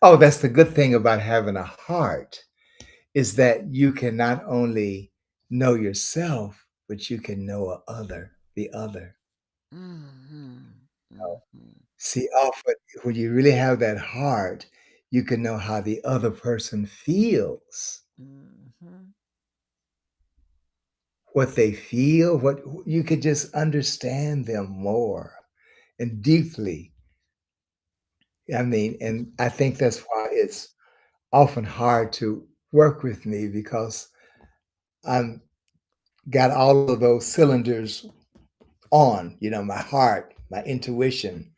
Oh, that's the good thing about having a heart is that you can not only know yourself, but you can know the other. Hmm. Hmm. See, often when you really have that heart, you can know how the other person feels, Hmm. what they feel, what you could just understand them more and deeply. I mean, and I think that's why it's often hard to work with me because I'm got all of those cylinders on, my heart, my intuition,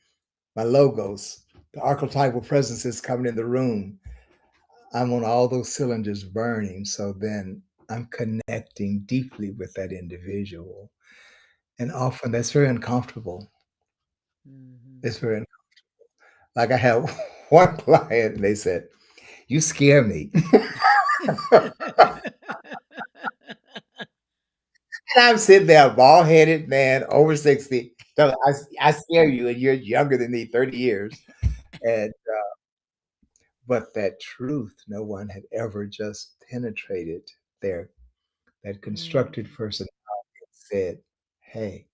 my logos, the archetypal presences coming in the room. I'm on all those cylinders burning. So then I'm connecting deeply with that individual. And often that's very uncomfortable. Hmm. It's very, like I have one client and they said, "You scare me." And I'm sitting there, bald headed man, over 60. I scare you, and you're younger than me, 30 years. And, but that truth, no one had ever just penetrated their, that constructed Hmm. person said, "Hey,"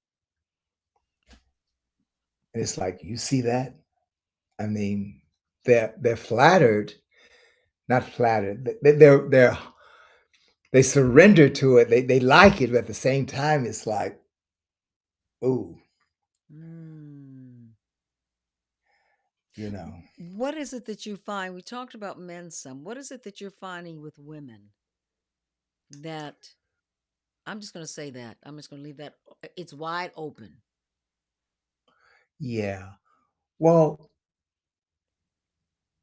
and it's like, "You see that?" I mean, they're flattered, not flattered. They surrender to it. They like it, but at the same time, it's like, ooh, Hmm. you know. What is it that you find? We talked about men some. What is it that you're finding with women that I'm just going to say that. I'm just going to leave that. It's wide open. Yeah. Well,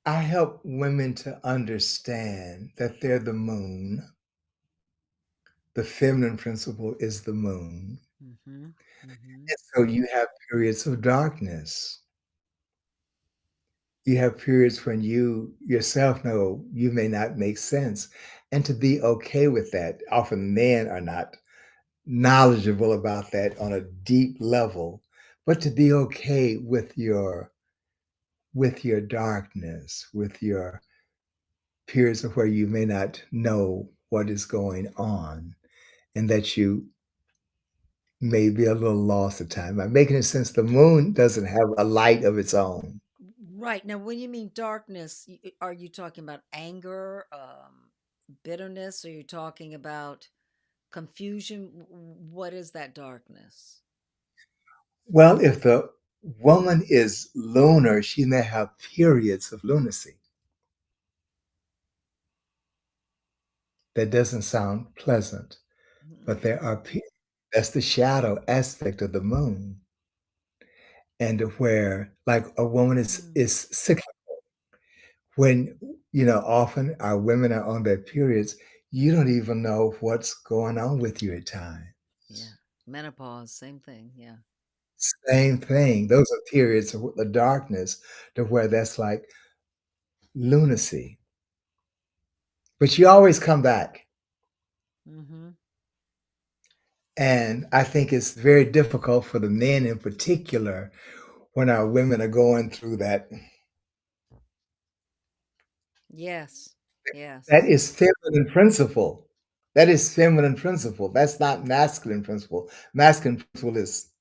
I help women to understand that they're the moon. The feminine principle is the moon. Hmm. Hmm. And so you have periods of darkness. You have periods when you yourself know you may not make sense, and to be okay with that. Often men are not knowledgeable about that on a deep level. but to be okay with your darkness, with your periods of where you may not know what is going on, and that you may be a little lost at time. I'm making it sense the moon doesn't have a light of its own. Right. Now, when you mean darkness, are you talking about anger, bitterness? Are you talking about confusion? What is that darkness? Well, if the woman is lunar, she may have periods of lunacy. That doesn't sound pleasant, but Mm, there are that's the shadow aspect of the moon, and where like a woman mm, is cyclical. When often our women are on their periods, you don't even know what's going on with you at times. yeah. Menopause, same thing. Yeah. Same thing. Those are periods of the darkness to where that's like lunacy. But you always come back. Mm-hmm. And I think it's very difficult for the men in particular when our women are going through that. Yes. That Yes. is feminine principle. That is feminine principle. That's not masculine principle. Masculine principle is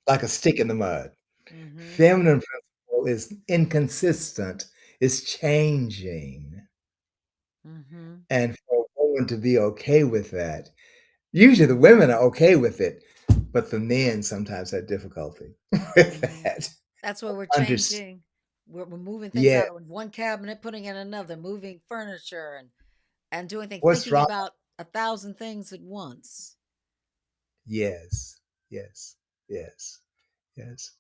like a stick in the mud. Mm-hmm. Feminine principle is inconsistent, is changing. Mm-hmm. And for a woman to be okay with that, usually the women are okay with it, but the men sometimes have difficulty with Mm-hmm. that. That's what we're Unders changing. We're moving things Yeah. out of one cabinet, putting in another, moving furniture and doing things, What's thinking wrong? about a thousand things at once. Yes. Yes. Yes. Yes.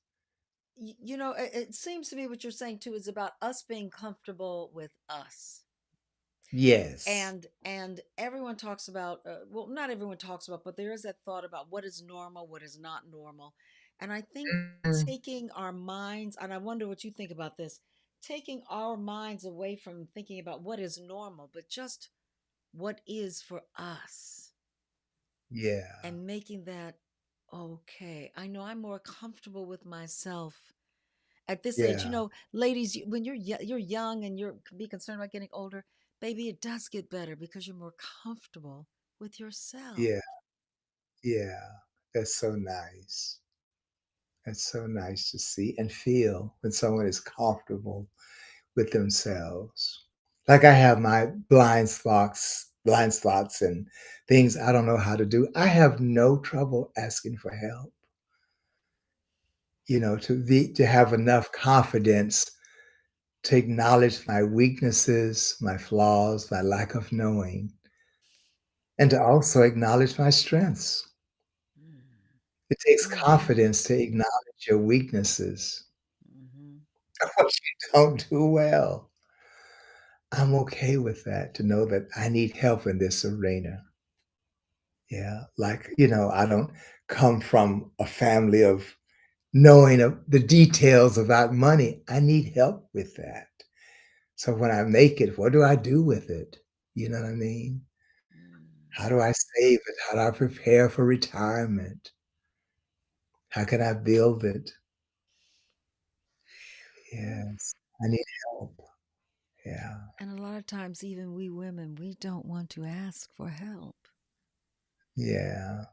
It seems to me what you're saying too is about us being comfortable with us. Yes. And everyone talks about well, not everyone talks about, but there is that thought about what is normal, what is not normal. And I think Mhm. taking our minds, and I wonder what you think about this, taking our minds away from thinking about what is normal, but just what is for us Yeah. and making that okay. I know I'm more comfortable with myself at this age. Yeah. Ladies, when you're young and you're be concerned about getting older, baby, it does get better because you're more comfortable with yourself. Yeah. Yeah. That's so nice. That's so nice to see and feel when someone is comfortable with themselves. Like I have my blind spots and things I don't know how to do. I have no trouble asking for help, to have enough confidence to acknowledge my weaknesses, my flaws, my lack of knowing, and to also acknowledge my strengths. It takes Mm-hmm. confidence to acknowledge your weaknesses, Mm-hmm. what you don't do well. I'm okay with that, to know that I need help in this arena. Yeah, like, I don't come from a family of knowing of the details about money. I need help with that. So when I make it, what do I do with it? You know what I mean? How do I save it? How do I prepare for retirement? How can I build it? Mm. Yes, I need help. Yeah, And a lot of times, even we women, we don't want to ask for help. yeah,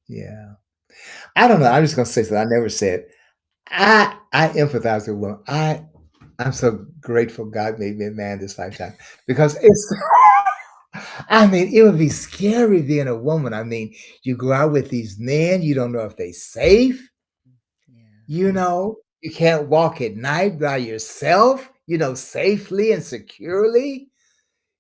yeah. I don't know. I'm just gonna say something I never said. I empathize with women. I'm so grateful God made me a man this lifetime because it's I mean, it would be scary being a woman. I mean, you go out with these men, you don't know if they safe, Yeah. you can't walk at night by yourself, safely and securely.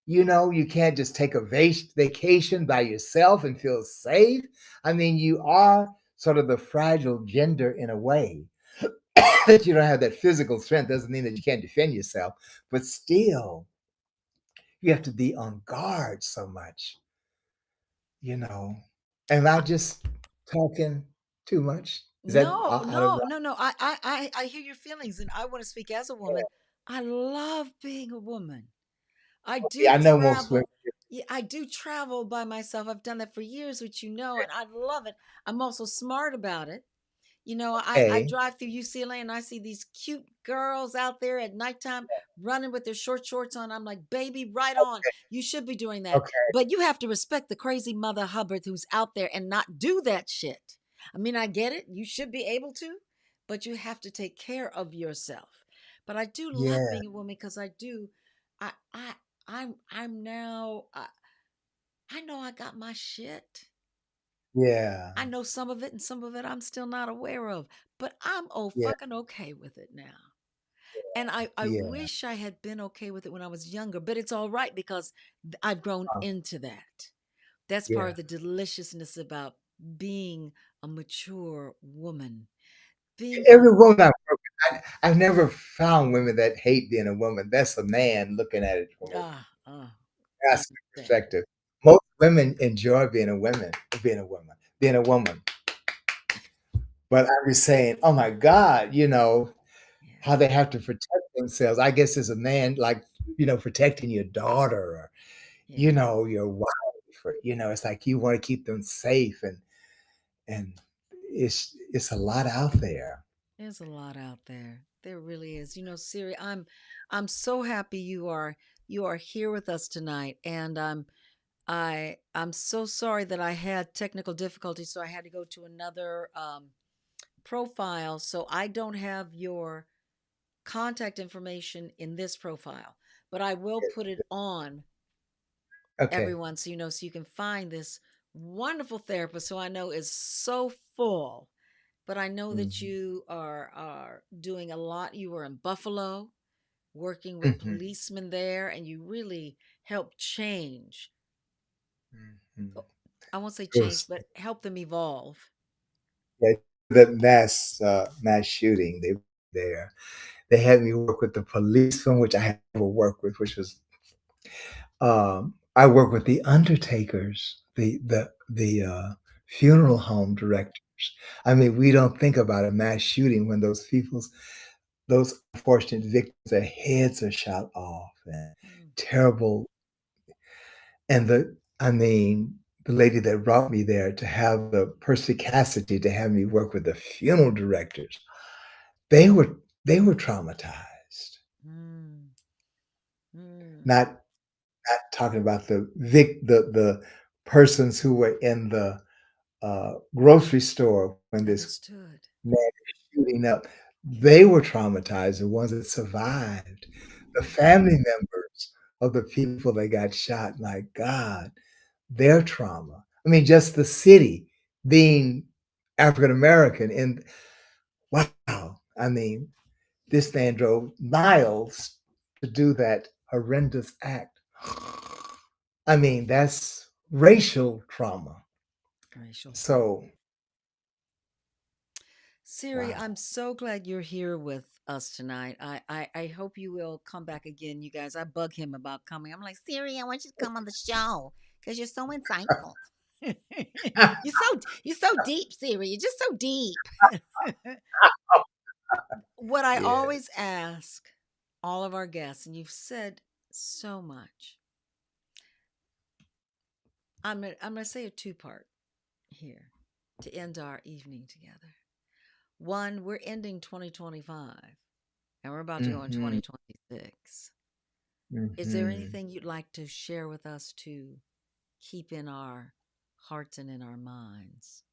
You can't just take a vacation by yourself and feel safe. I mean, you are sort of the fragile gender in a way. That you don't have that physical strength doesn't mean that you can't defend yourself, but still, you have to be on guard so much, you know. Am I just talking too much? Is that No, out of no, no, no. I hear your feelings, and I want to speak as a line? woman. I love being a woman. I Yeah, do I know most women. travel. Yeah, I do travel by myself. I've done that for years, which you know, and I love it. I'm also smart about it. You know, I Okay, drive through UCLA and I see these cute girls out there at nighttime running with their short shorts on. I'm like, baby, right on. You should be doing that. okay, But you have to respect the crazy mother Hubbard who's out there and not do that shit. I mean, I get it. You should be able to, but you have to take care of yourself. But I do love yeah, being a woman because I do. I I'm now. I know I got my shit. yeah, I know some of it and some of it I'm still not aware of, but I'm oh yeah, fucking okay with it now. And I yeah, wish I had been okay with it when I was younger, but it's all right because I've grown uh, into that. That's part yeah. of the deliciousness about being a mature woman. Being a Every woman I've worked with, I've never found women that hate being a woman. That's a man looking at it from a masculine understand. perspective. Most women enjoy being a woman. But I'm just saying, oh my God, Yeah. how they have to protect themselves. I guess as a man, like, protecting your daughter or, Yeah. your wife or, it's like you want to keep them safe and it's a lot out there. There's a lot out there. There really is. You know, Siri, I'm so happy you are here with us tonight, and I'm so sorry that I had technical difficulties, so I had to go to another profile. So I don't have your contact information in this profile, but I will put it on Okay. everyone so you know, so you can find this wonderful therapist who I know is so full. But I know that Mhm. you are doing a lot. You were in Buffalo working with Mhm. policemen there, and you really helped change. Mhm. oh, I won't say It change, was but help them evolve. yeah, the mass shooting, they were there. They had me work with the police from which I had never worked with, which was I work with the undertakers, the funeral home directors. I mean, we don't think about a mass shooting when those unfortunate victims, their heads are shot off and Mm, terrible. And I mean, the lady that brought me there to have the perspicacity to have me work with the funeral directors, they were they were traumatized. mm, mm. Not not talking about the persons who were in the grocery store when this Understood. man was shooting up. They were traumatized, the ones that survived. The family members of the people that got shot, my God, their trauma. I mean, just the city being African American and wow. I mean, this man drove miles to do that horrendous act. I mean, that's racial trauma. Racial trauma. So, Siri, wow. I'm so glad you're here with us tonight. I hope you will come back again, you guys. I bug him about coming. I'm like, Siri, I want you to come on the show because you're so insightful. You're so deep, Siri. You're just so deep. What I always Yes. ask all of our guests, and you've said so much. I'm gonna say a two-part here to end our evening together. One, we're ending 2025 and we're about to go in Mhm, 2026. Is there mhm. anything you'd like to share with us to keep in our hearts and in our minds?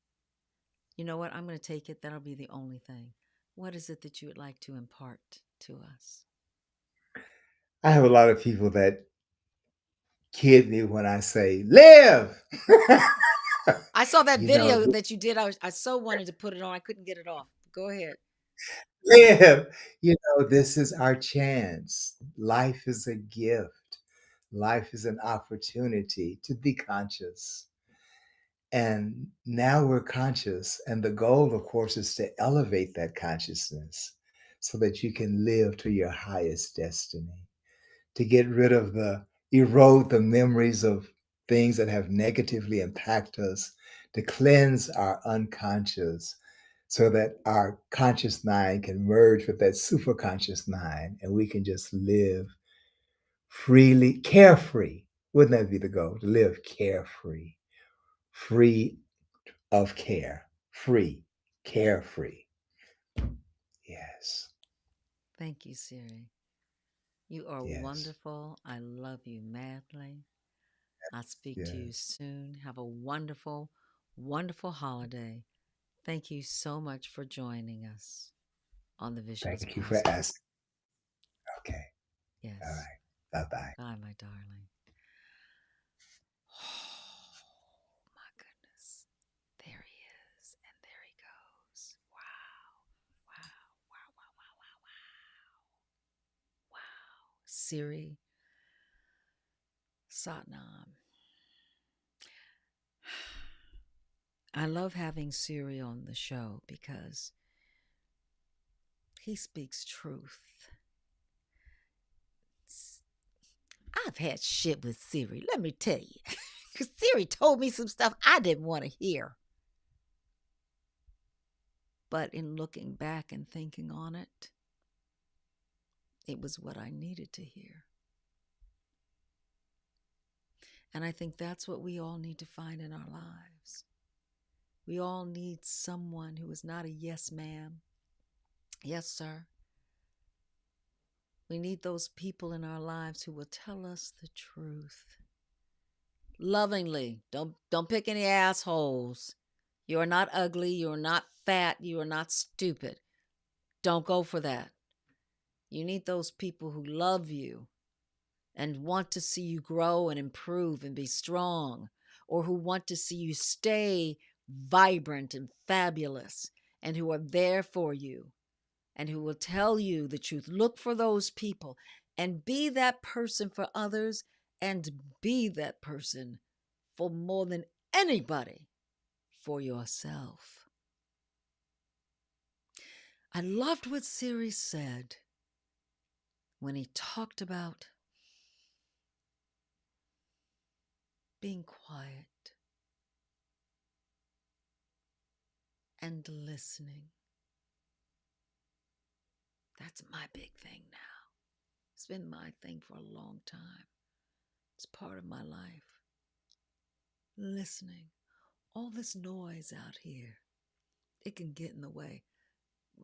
You know what? I'm going to take it. That'll be the only thing. What is it that you would like to impart to us? I have a lot of people that kid me when I say, "Live!" I saw that You know, video that you did. I so wanted to put it on. I couldn't get it off. Go ahead. live. This is our chance. Life is a gift. Life is an opportunity to be conscious. And now we're conscious. And the goal, of course, is to elevate that consciousness so that you can live to your highest destiny, to get rid of erode the memories of things that have negatively impacted us, to cleanse our unconscious so that our conscious mind can merge with that superconscious mind and we can just live freely, carefree, Wouldn't that be the goal? To live carefree, free of care, free, carefree. Yes, Thank you, Siri. You are yes, wonderful. I love you madly. I'll speak to you yes. soon. Have a wonderful, wonderful holiday. Thank you so much for joining us on the Vision's Thank you for Passport. asking. Okay, all Yes. right. Bye bye. Bye, my darling. Oh, my goodness. There he is. And there he goes. Wow. Wow. Wow. Wow. Wow. Wow. Wow. Wow. Siri Sat Nam. I love having Siri on the show because he speaks truth. I've had shit with Siri, let me tell you. Because Siri told me some stuff I didn't want to hear. But in looking back and thinking on it, it was what I needed to hear. And I think that's what we all need to find in our lives. We all need someone who is not a yes, ma'am, yes, sir. We need those people in our lives who will tell us the truth. Lovingly. Don't pick any assholes. You are not ugly, you are not fat, you are not stupid. Don't go for that. You need those people who love you and want to see you grow and improve and be strong, or who want to see you stay vibrant and fabulous, and who are there for you and who will tell you the truth. Look for those people and be that person for others, and be that person for more than anybody for yourself. I loved what Siri said when he talked about being quiet and listening. That's my big thing now. It's been my thing for a long time. It's part of my life. Listening. All this noise out here, it can get in the way.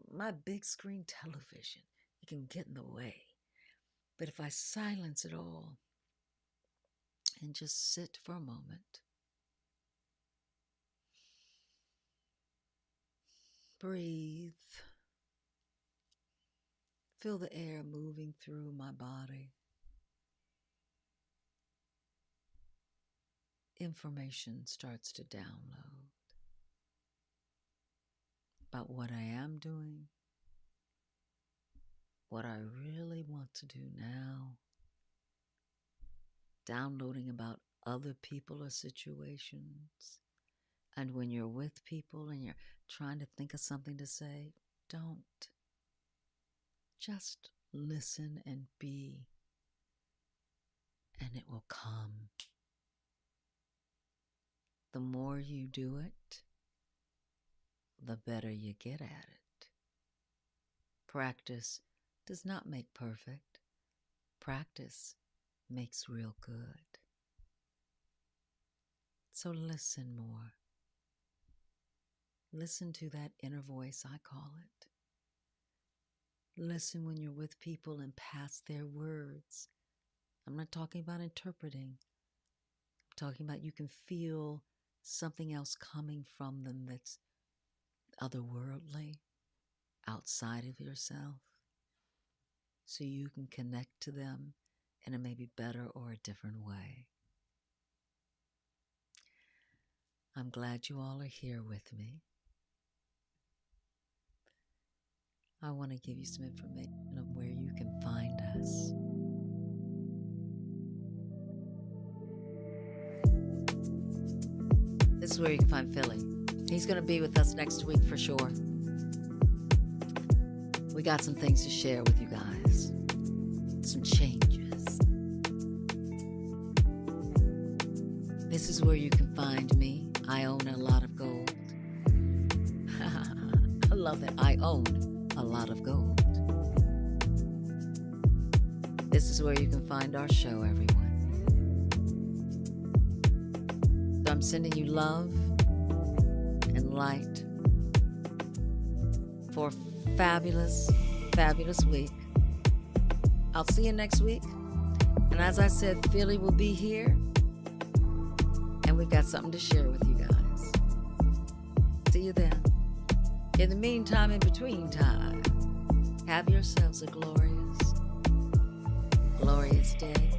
My big screen television, it can get in the way. But if I silence it all and just sit for a moment, breathe, feel the air moving through my body, information starts to download about what I am doing, what I really want to do now, downloading about other people or situations. And when you're with people and you're trying to think of something to say, don't. Just listen and be, and it will come. The more you do it, the better you get at it. Practice does not make perfect. Practice makes real good. So listen more. Listen to that inner voice, I call it. Listen when you're with people and pass their words. I'm not talking about interpreting. I'm talking about you can feel something else coming from them that's otherworldly, outside of yourself, so you can connect to them in a maybe better or a different way. I'm glad you all are here with me. I want to give you some information of where you can find us. This is where you can find Philly. He's going to be with us next week for sure. We got some things to share with you guys. Some changes. This is where you can find me. I own a lot of gold. I love it. I own a lot of gold. This is where you can find our show, everyone. I'm sending you love and light for a fabulous, fabulous week. I'll see you next week. And as I said, Philly will be here. And we've got something to share with you guys. See you then. In the meantime, in between time, have yourselves a glorious, glorious day.